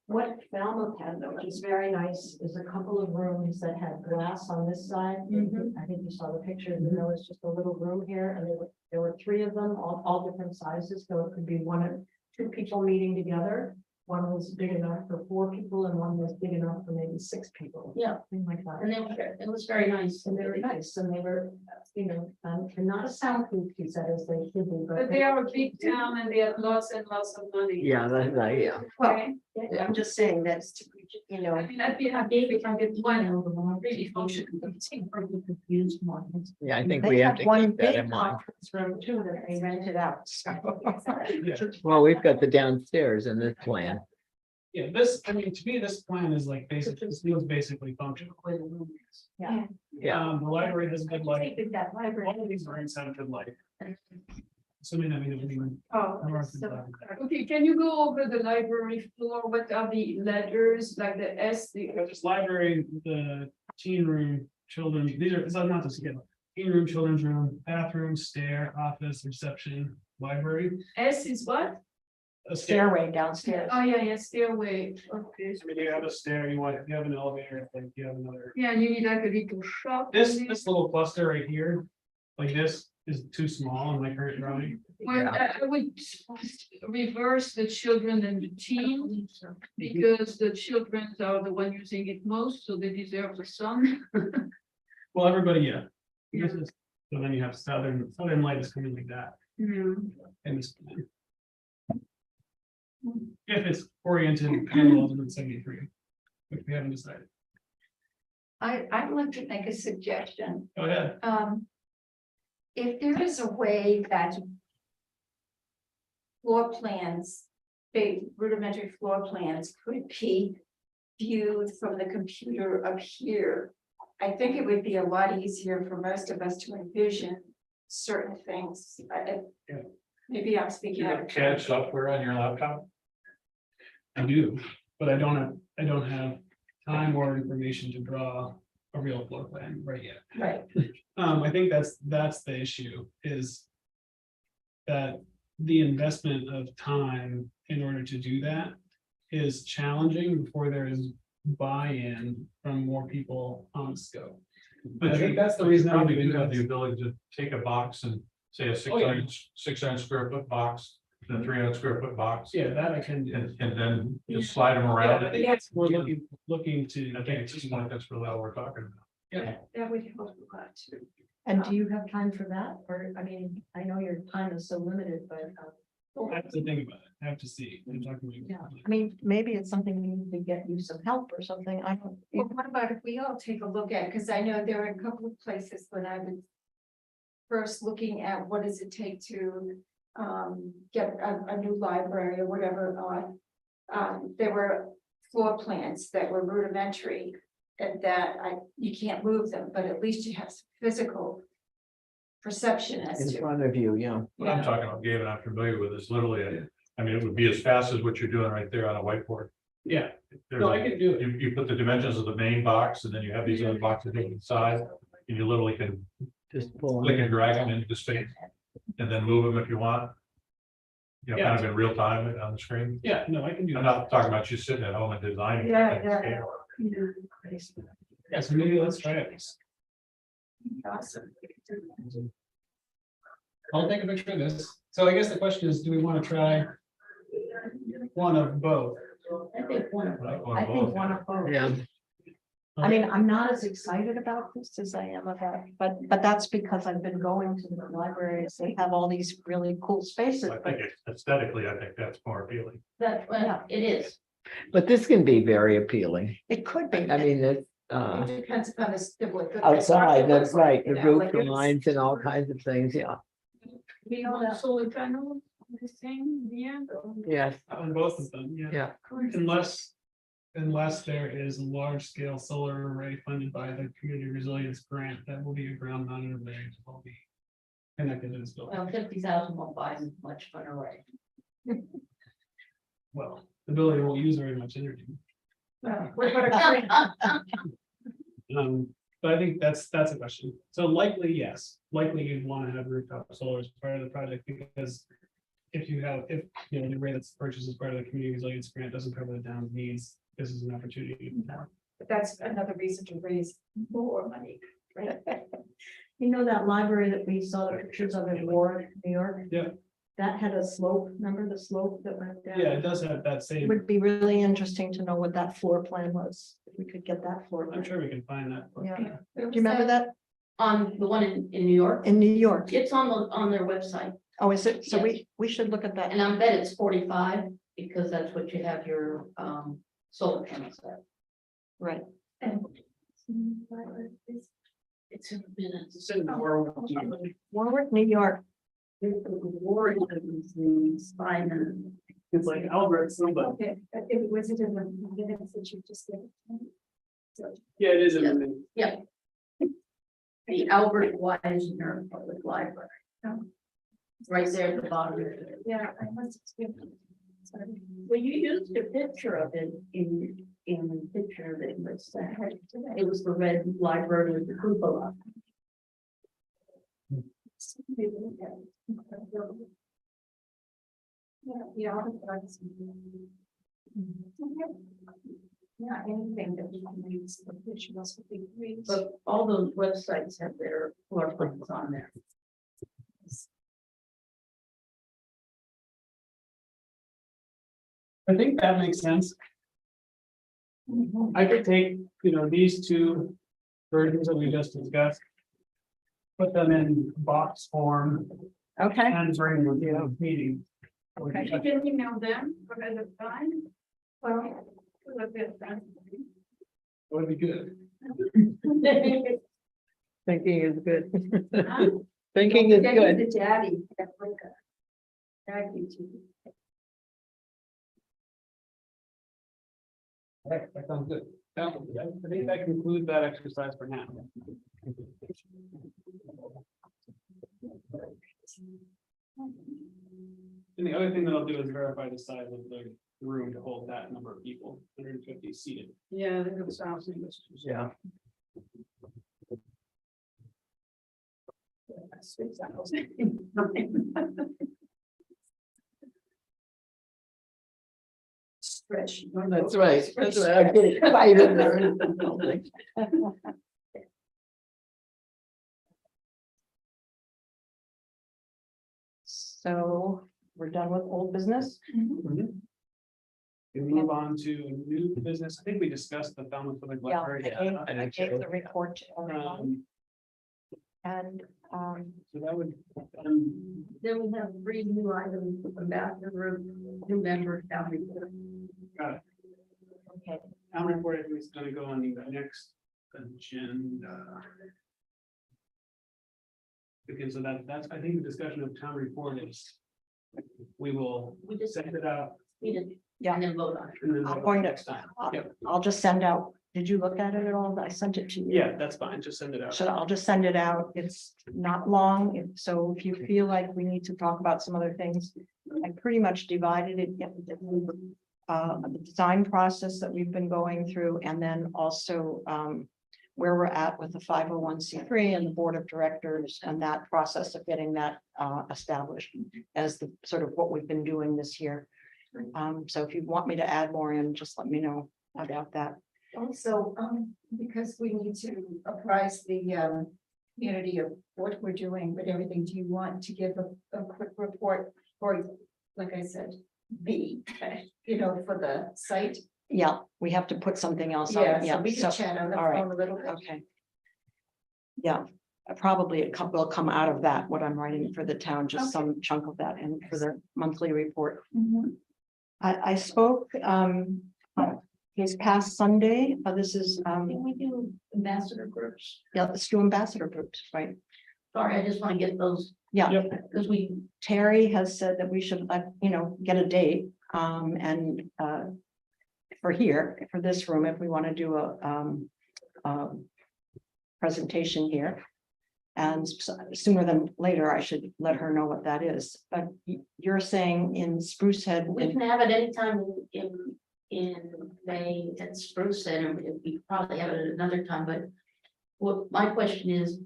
What Falmouth had, though, which is very nice, is a couple of rooms that had glass on this side. I think you saw the picture, and there was just a little room here, and there were three of them, all different sizes, so it could be one or two people meeting together. One was big enough for 4 people, and one was big enough for maybe 6 people. Yeah. Thing like that. And it was very nice. And they were nice, and they were, and not a soundproof, he said, as they should be, But they are a big town and they have lots and lots of money. Yeah, that's right, yeah. Okay, I'm just saying that's, I mean, I'd be happy if we can get one really functional meeting. Confused ones. Yeah, I think They we have have to one keep that big in mind. conference room too that they rented out, so. yeah, Well, we've got the downstairs in this plan. Yeah, this, I mean, to me, this plan is like basic, this feels basically functional. Yeah. The library has good light. Think that library. All of these rooms have good light. Assuming that we don't even. Oh, Okay, can you go over the library floor? What are the letters, like the S, the This library, the teen room, children, these are, it's not to skip. Teen room, children's room, bathroom, stair, office, reception, library. S is what? A stair. Stairway downstairs. Oh, yeah, stairway, okay. I mean, you have a stair, you want, you have an elevator, like you have another. Yeah, and you need like a little shop. This, in it. this little cluster right here, like this is too small in my current drawing. Well, I would reverse the children and the teens, because the children are the one using it most, so they deserve the sun. Well, everybody, yeah. This is, so then you have southern light is coming like that in this plan. If it's oriented parallel to Route 73, which we haven't decided. I'd like to make a suggestion. Go ahead. If there is a way that floor plans, big rudimentary floor plans could be viewed from the computer up here, I think it would be a lot easier for most of us to envision certain things. Yeah. Maybe I'm speaking out of turn. CAD software on your laptop? I do, but I don't have time or information to draw a real floor plan right yet. Right, I think that's the issue is. That the investment of time in order to do that is challenging before there is buy-in from more people on scope. I think that's the reason. I Probably would do do have the that. ability to take a box and say a Oh, yeah. 600 square foot box, then 300 square foot box. Yeah, that I can do. And then just slide them around. Yeah, I think that's, we're looking to. I think at this point, that's really all we're talking about. Yeah, that would help a lot too. And do you have time for that? Or, I mean, I know your time is so limited, but, I have to think about it. I have to see. I'm talking yeah, about- I mean, maybe it's something we need to get you some help or something. I don't. Well, what about if we all take a look at, because I know there are a couple of places when I was first looking at what does it take to get a new library or whatever. There were floor plans that were rudimentary and that you can't move them, but at least you have some physical perception as In to. front of you, yeah. What I'm talking about, Gabe, and I'm familiar with is literally, I mean, it would be as fast as what you're doing right there on a whiteboard. Yeah, There's no, I a- can do it. You put the dimensions of the main box and then you have these other boxes on the side. And you literally can Just pull. click and drag them into space. And then move them if you want. You know, kind of in real time on the screen. Yeah, no, I can do I'm that. not talking about you sitting at home and designing. Yeah, things. yeah. Yeah, so maybe let's try it. Awesome. I'll take a picture of this. So I guess the question is, do we want to try one of both? I think one of, Like I think one of both. Yeah, I mean, I'm not as excited about this as I am about, but that's because I've been going to the libraries. They have all these really cool spaces. I think aesthetically, I think that's more appealing. That, well, it is. but this can be very appealing. It could be. I mean, it's It depends upon the. outside, that's right, the You know, roof like it's- lines and all kinds of things, yeah, We on solar panel, the same, yeah. yes, On both of them, yeah. yeah. Unless there is a large scale solar array funded by the community resilience grant, that will be a ground mounted array, that will be connected to this building. Well, 50,000 won't buy much fun array. Well, the building won't use very much energy. What about a green? But I think that's a question. So likely, yes, likely you'd want to have rooftop solar as part of the project because if you know, the array that's purchased as part of the community resilience grant doesn't cover the town's needs, this is an opportunity. But that's another reason to raise more money, right? You know, that library that we saw the pictures of in Warwick, New York? Yeah. That had a slope, remember the slope that went down? Yeah, it does have that It same, would be really interesting to know what that floor plan was, if we could get that floor. I'm plan. sure we can find that. Yeah, do Where was you remember that On the one in New York, in New York? it's on their website, Oh, is it? So Yes. we should look at that. and I bet it's 45, because that's what you have your solar panels at. Right. And- It's in the minutes. It's in Warwick. Warwick, New York. It's like Albert, somebody. Okay, it was it in the minutes that you just did. So, Yeah, it is. Yeah. in the- The Albert Weisner Public Library. Right there at the bottom. yeah, I must. Sorry. Well, you used a picture of it in the picture that was, it was the red library with the cupola. Yeah. Yeah, anything that we can use for visuals would be great. But all those websites have their floor plans on there. I think that makes sense. I could take, these two versions that we just discussed. Put them in box form Okay, and bring them to the meeting. Okay. You can email them for the time. Well, for the bit time. Would be good. Thinking is good. Thinking is getting good. the daddy. That's like a daddy too. That sounds good. I think that concludes that exercise for now. And the other thing that I'll do is verify the size of the room to hold that number of people, 150 seated. Yeah, that sounds. Yeah. Stretch. That's right. That's right. I get excited there. so we're done with old business. We move on to new business. I think we discussed the Falmouth Public Yeah, Library. I gave the report to everyone. And, So that would, Then we have 3 new items about the room, new member town report. got it. okay, Town report is gonna go on the next agenda. Okay, so that's, I think the discussion of town report is. We will We just send it out. need it yeah, and then vote on it. and then I'm going to- next time. Yep. I'll just send out, did you look at it at all? I sent it to you. Yeah, that's fine. Just send it out. So I'll just send it out. It's not long. So if you feel like we need to talk about some other things, I pretty much divided it. The design process that we've been going through, and then also where we're at with the 501c3 and the board of directors and that process of getting that established as the sort of what we've been doing this year. So if you want me to add more in, just let me know about that. Also, because we need to apprise the community of what we're doing, but everything, do you want to give a quick report for, like I said, for the site? Yeah, we have to put something else on. Yeah, so we so- can chat on the all right. phone a little bit. Okay. Yeah, probably will come out of that, what I'm writing for the town, just some chunk of that and for the monthly report. Mhm. I spoke, this past Sunday, this is, Can we do ambassador groups? yeah, let's do ambassador groups, right? Sorry, I just want to get those, Yeah, because we, Terry has said that we should, get a date, and, for here, for this room, if we want to do a presentation here. And sooner than later, I should let her know what that is, but you're saying in Spruce Head. we can have it anytime in May at Spruce Center. We probably have it at another time, but what my question is,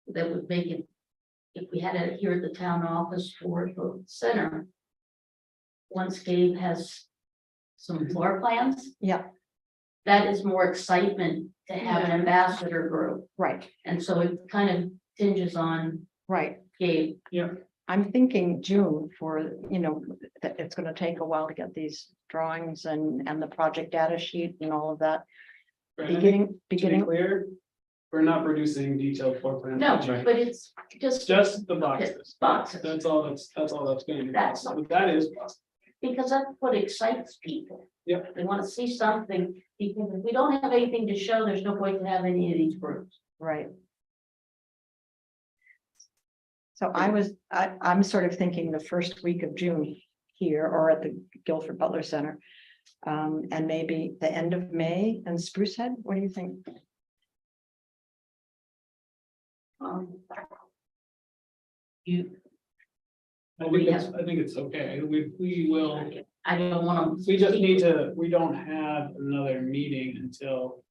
that would make it, if we had it here at the town office or the center. Once Gabe has some floor plans, Yeah, that is more excitement to have an ambassador group. right, And so it kind of hinges on right. Gabe. I'm thinking June for, that it's gonna take a while to get these drawings and the project data sheet and all of that. Right, I think, to be Beginning, clear, we're not producing detailed floor plans. No, Right. but it's just Just the boxes. boxes, That's all that's going to be. That's- But that is possible. because that's what excites people. Yep. They want to see something, because if we don't have anything to show, there's no point to have any of these groups. right. So I'm sort of thinking the first week of June here or at the Guilford Butler Center. And maybe the end of May and Spruce Head. What do you think? You, I think it's okay. We will, I don't want to. we just need to, we don't have another meeting until.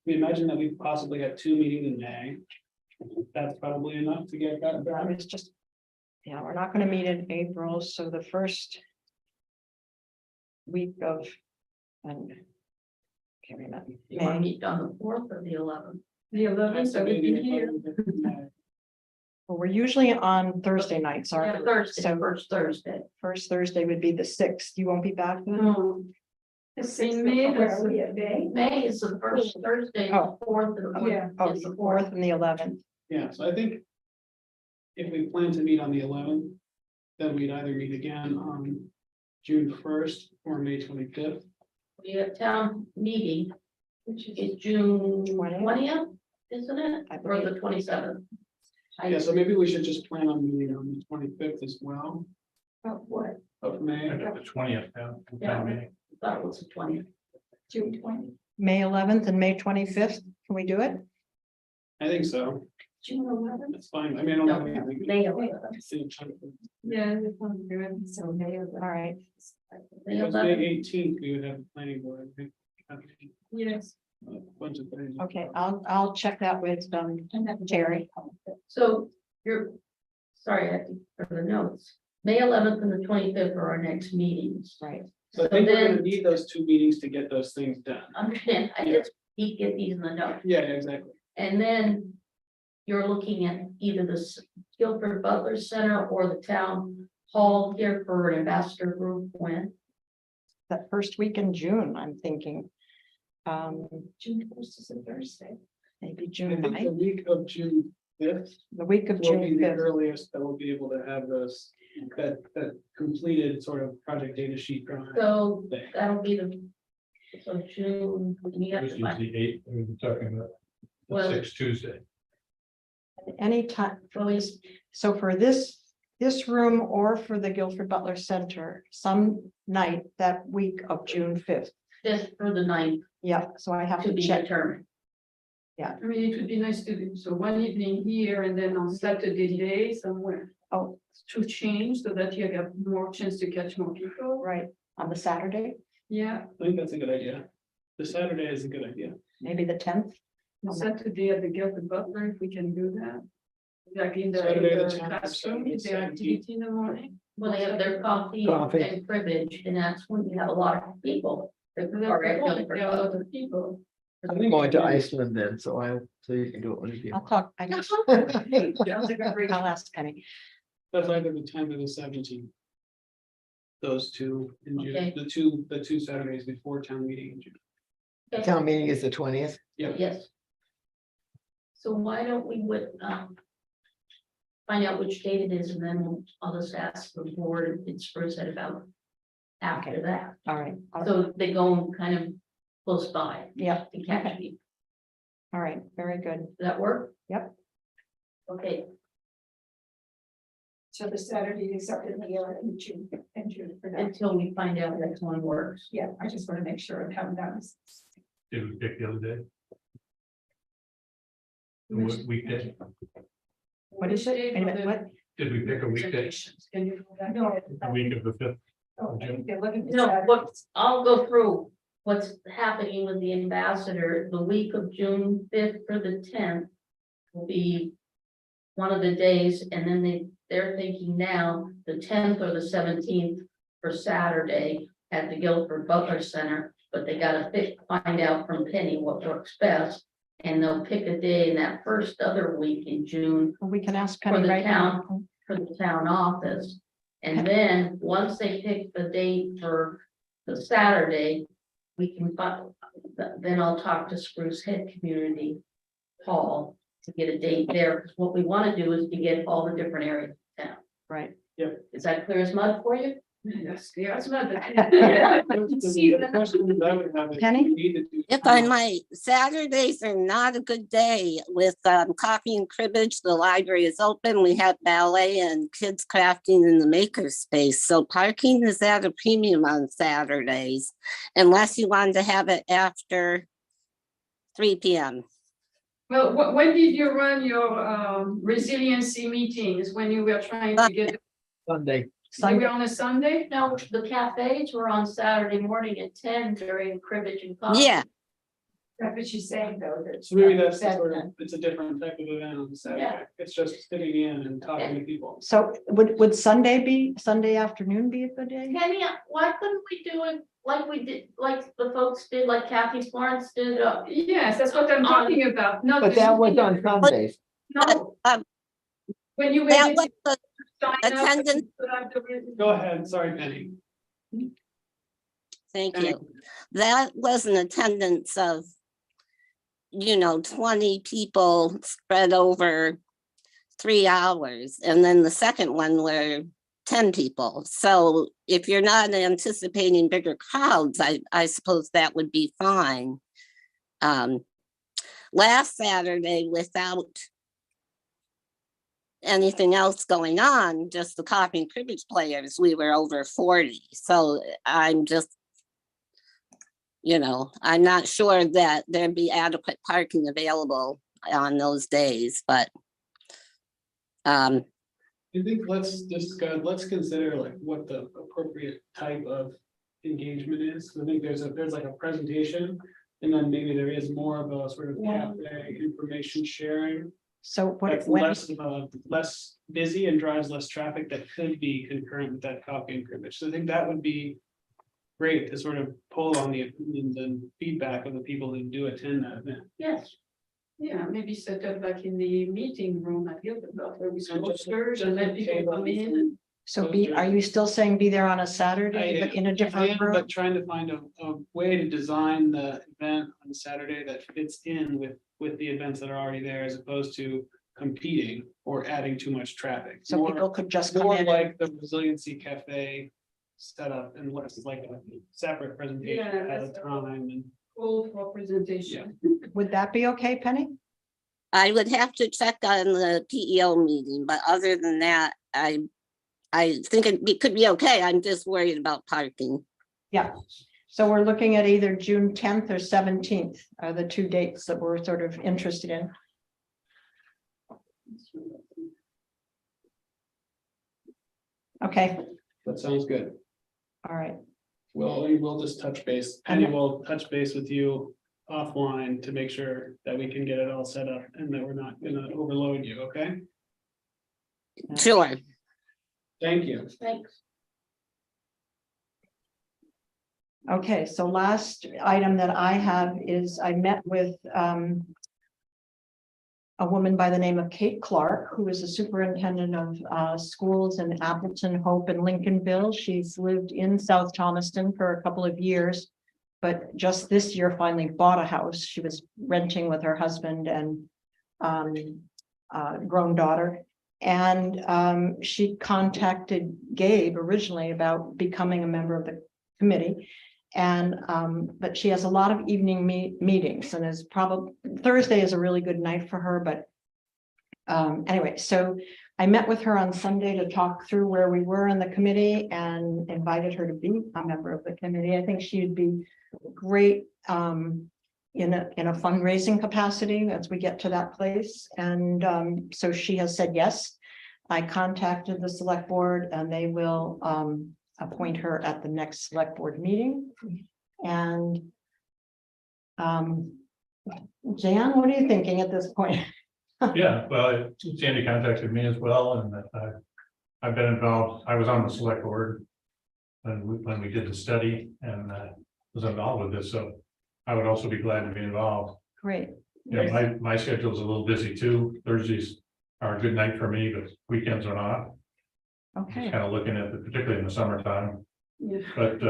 We imagine that we possibly have 2 meetings in May. That's probably enough to get that done. It's just, yeah, we're not gonna meet in April, so the first week of, and can't remember. You want to May. meet on the 4th or the 11th? The 11th, so we can hear. Well, we're usually on Thursday nights, Yeah, aren't we? Thursday, So first Thursday. first Thursday would be the 6th. You won't be back then? No, The sixth In May, of- where that's- are we at May? May is the first Thursday, Oh. 4th and Yeah. 4th Oh, is the the 4th. 4th and the 11th. Yeah, so I think. If we plan to meet on the 11th, then we'd either meet again on June 1st or May 25th. We have town meeting, which is June 20th, isn't it? I Or the believe. 27th? Yeah, so maybe we should just plan on meeting on the 25th as well Oh, what, of May. I got the 20th, town meeting. I thought it was the 20th. June 20, May 11th and May 25th. Can we do it? I think so. June 11th? That's fine. I mean, I don't have anything. May 11th. yeah, that sounds good. So May 11th. All right. May It was May 11th. 18th, we would have the planning board. I think. Yes, A bunch of things. Okay, I'll check that with Jerry. So you're, sorry, I have to, for the notes, May 11th and the 25th are our next meetings. Right. So I think we're gonna then- need those 2 meetings to get those things done. Understand, I just need to get these in the notes. Yeah, exactly. And then you're looking at either the Guilford Butler Center or the town hall here for an ambassador group when? That first week in June, I'm thinking. June 1st is a Thursday. Maybe I June think the 9th, week of June 5th the week of will be June the 5th. earliest that we'll be able to have those, that completed sort of project data sheet drawing. So thing. that'll be the, so June, you have This to is find, the 8th, we were talking about the Well- 6th Tuesday. Anytime, well, it's so for this room or for the Guilford Butler Center, some night that week of June 5th. this for the 9th Yeah, so I have to to be check. determined. I mean, it would be nice to do, so one evening here and then on Saturday day somewhere. Oh. To change so that you have more chance to catch more people. Right, on the Saturday, Yeah, I think that's a good idea. The Saturday is a good idea. maybe the 10th. on Saturday at the Guilford Butler, if we can do that. Like in Saturday, the the 10th, classroom, Saturday, is there 17th. activity in the morning? Well, they have their coffee Coffee. and cribbage, and that's when you have a lot of people. that That's are at the point, Guilford there are a lot Butler. of people. I'm going to Iceland then, so you can do it whenever you I'll want. talk, I guess. I'll ask Penny. That's either the 10th or the 17th. Those two in June, Okay. the two Saturdays before town meeting in June. The town meeting is the 20th. Yeah. Yes. So why don't we find out which date it is, and then I'll just ask the board and Spruce Head about after Okay. that. All right, So they go kind of close by yeah, to catch me. all right, very good. Does that work? Yep. Okay, So the Saturday is up in the air in June, for that. until we find out that one works. Yeah, I just want to make sure I have that. Did we pick the other day? What weekday? What is it? Wait a minute, what? Did we pick a weekday? Can you? do that? No. The week of the 5th? Oh, I think they're looking for No, Saturday. what, I'll go through what's happening with the ambassador, the week of June 5th for the 10th. Will be one of the days, and then they're thinking now, the 10th or the 17th for Saturday at the Guilford Butler Center, but they gotta find out from Penny what works best. And they'll pick a day in that first other week in June We can ask For Penny the right now. for the town office. And then, once they pick the date for the Saturday, we can, then I'll talk to Spruce Head Community Hall to get a date there, because what we want to do is to get all the different areas of town. Right, Is that clear as mud for you? Yes, yeah, it's not that. The question I would have is, Penny? we need to do If I town- might, Saturdays are not a good day with coffee and cribbage. The library is open. We have ballet and kids crafting in the maker space. So parking is at a premium on Saturdays unless you wanted to have it after 3 p.m. Well, when did you run your resiliency meetings, when you were trying to get, Sunday. they were on a Sunday? No, the cafes were on Saturday morning at 10 during cribbage and coffee. Yeah, That's what she's saying, though, that. So maybe that's that- sort of, it's a different type of event on Saturday. Yeah. It's just sitting in and talking to people. So would Sunday afternoon be a good day? Kenny, why couldn't we do it like we did, like the folks did, like Kathy Florence did, Yes, that's what I'm talking about, not. But the that was on meeting. Sundays. No. Um, When you were. that getting was the signed up attendance- to have the- Go ahead, sorry, Penny. Thank Penny. you. That was an attendance of, 20 people spread over 3 hours. And then the second one were 10 people. So if you're not anticipating bigger crowds, I suppose that would be fine. Last Saturday, without anything else going on, just the coffee and cribbage players, we were over 40. So I'm just, I'm not sure that there'd be adequate parking available on those days, but I think let's consider like what the appropriate type of engagement is. I think there's like a presentation. And then maybe there is more of a sort of cafe information sharing. So That's when, less busy and drives less traffic that could be concurrent with that coffee and cribbage. So I think that would be great to sort of pull on the opinions and feedback of the people who do attend that event. yes. Yeah, maybe set up like in the meeting room at Gilbert, where we So just- posters and let people come in. are you still saying be there on a Saturday, but in a I different am, room? but trying to find a way to design the event on Saturday that fits in with the events that are already there as opposed to competing or adding too much traffic. So More- people could just come More in. like the Resiliency Cafe setup and less like a separate presentation Yeah, at a that's- time and. Call for presentation. Would that be okay, Penny? I would have to check on the PEO meeting, but other than that, I think it could be okay. I'm just worried about parking. Yeah. So we're looking at either June 10th or 17th are the two dates that we're sort of interested in. Okay, That sounds good. all right. Well, we will just touch base. Penny will touch base with you offline to make sure that we can get it all set up and that we're not gonna overload you, okay? Sure. Thank you. Thanks. Okay, so last item that I have is I met with a woman by the name of Kate Clark, who is a superintendent of schools in Appleton, Hope, and Lincolnville. She's lived in South Thomaston for a couple of years, but just this year finally bought a house. She was renting with her husband and grown daughter. And she contacted Gabe originally about becoming a member of the committee. And but she has a lot of evening meetings and is probably Thursday is a really good night for her. But anyway, so I met with her on Sunday to talk through where we were in the committee and invited her to be a member of the committee. I think she'd be great in a fundraising capacity as we get to that place. And so she has said yes. I contacted the select board and they will appoint her at the next select board meeting. And Jan, what are you thinking at this point? Yeah, well, Sandy contacted me as well, and I've been involved. I was on the select board when we did the study and was involved with this, so I would also be glad to be involved. Great. Yeah, my schedule is a little busy too. Thursdays are a good night for me, but weekends are not. Okay, Just kind of looking at particularly in the summertime, Yeah. but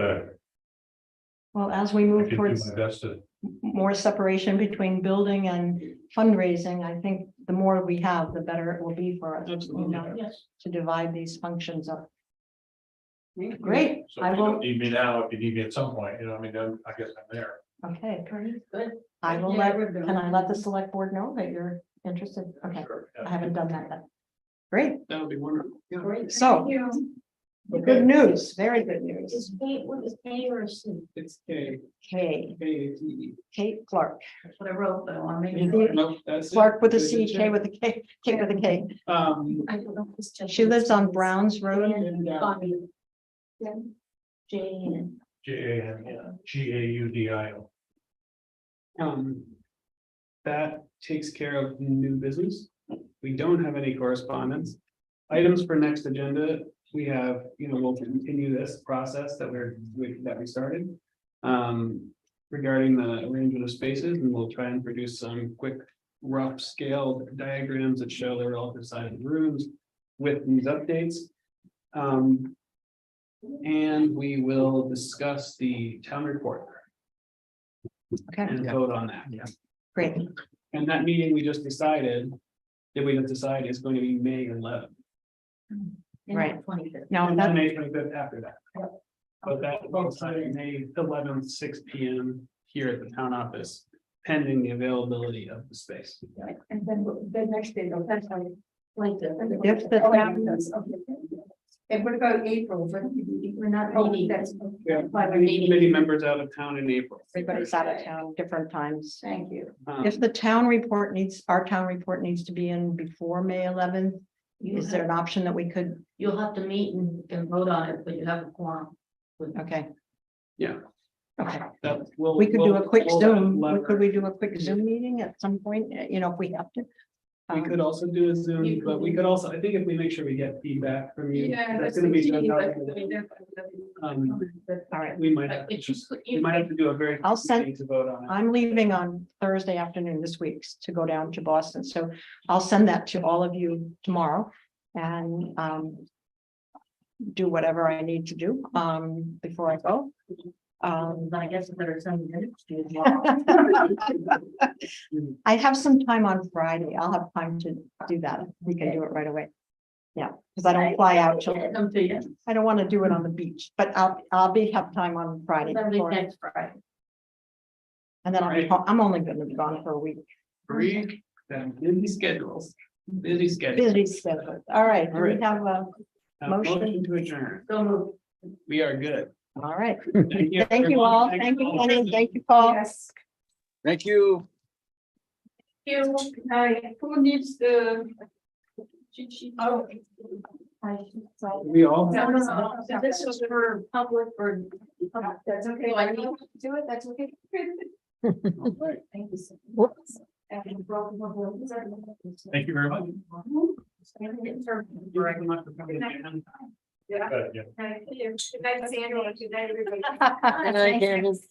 well, as we I move can do towards my best to. more separation between building and fundraising, I think the more we have, the better it will be for us. Absolutely. To divide these functions up. Great, So I if you don't will, need me now, if you need me at some point, you know, I mean, then I guess I'm there. okay, Good. I will Yeah, let, we're good. can I let the select board know that you're interested? Okay, Sure, yeah. I haven't done that yet. Great, That would be wonderful. Great. so, Thank you. good news, very good news. Is Kate, what is Kate or is she? It's K, Kay, K-A-T-E. Kate Clark, That's what I wrote, but I want to make Mhm. sure. Nope, that's. it. Clark with a Good C, to K with a K, K with a K. I don't know if it's just- She lives on Browns Road. Bonnie. Yeah. Jane. Gaudio. That takes care of new business. We don't have any correspondence. Items for next agenda, we have, we'll continue this process that we started. Regarding the arrangement of spaces, and we'll try and produce some quick rough scale diagrams that show the relative size of the rooms with these updates. And we will discuss the town report Okay, and vote on that. great. And that meeting we just decided, did we just decide is going to be May 11th? Right. 25th. Now, And then that, May 25th after that. But that vote starting May 11th, 6 p.m. here at the town office, pending the availability of the space. And then the next day, though, that's how. Like the. If the town- And what about April? We're not meeting, that's. Yeah, committee members out of town in April. everybody's out of town, different times. Thank you. If the town report needs, our town report needs to be in before May 11th, is there an option that we could, You'll have to meet and vote on it, but you have a quorum. okay, Yeah, okay. that will. We could do a quick we'll pull that Zoom, lever. could we do a quick Zoom meeting at some point, if we have to? We could also do a Zoom, You but we could also, I think if we make sure we get feedback from you. Yeah, That's that's gonna be. the done key, out like, of the- I mean, All right, We might have, to If you just- could- we might have to do a very. I'll send- quick meeting To vote on it. I'm leaving on Thursday afternoon this week to go down to Boston, so I'll send that to all of you tomorrow and do whatever I need to do before I go. I guess there are some minutes to. I have some time on Friday. I'll have time to do that. We can do it right away. Yeah, because I don't fly out till, Come to you. I don't want to do it on the beach, but have time on Friday. That'll be before- next Friday. And then I'm only gonna be gone for a week. Three, then busy schedules, busy schedule. Busy schedule. All right, do we have a, motion? Motion to adjourn. So moved. We are good. all right. Thank you. Thank you all. Thank you, Kenny. Thank you, Paul. Yes. Thank you. Who needs the? cheat sheet? Oh. We all. No, no, no. So this was for public or? That's okay. Do I need- Do it, that's okay. Thank you. Thank you very much. Thank you very much for coming in. Yeah. Yeah. Thank you. Good night, Sandra. Good night, everybody. Good night, Candace.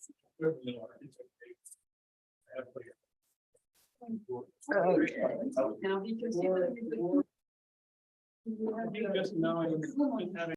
Now, because. Just knowing, just having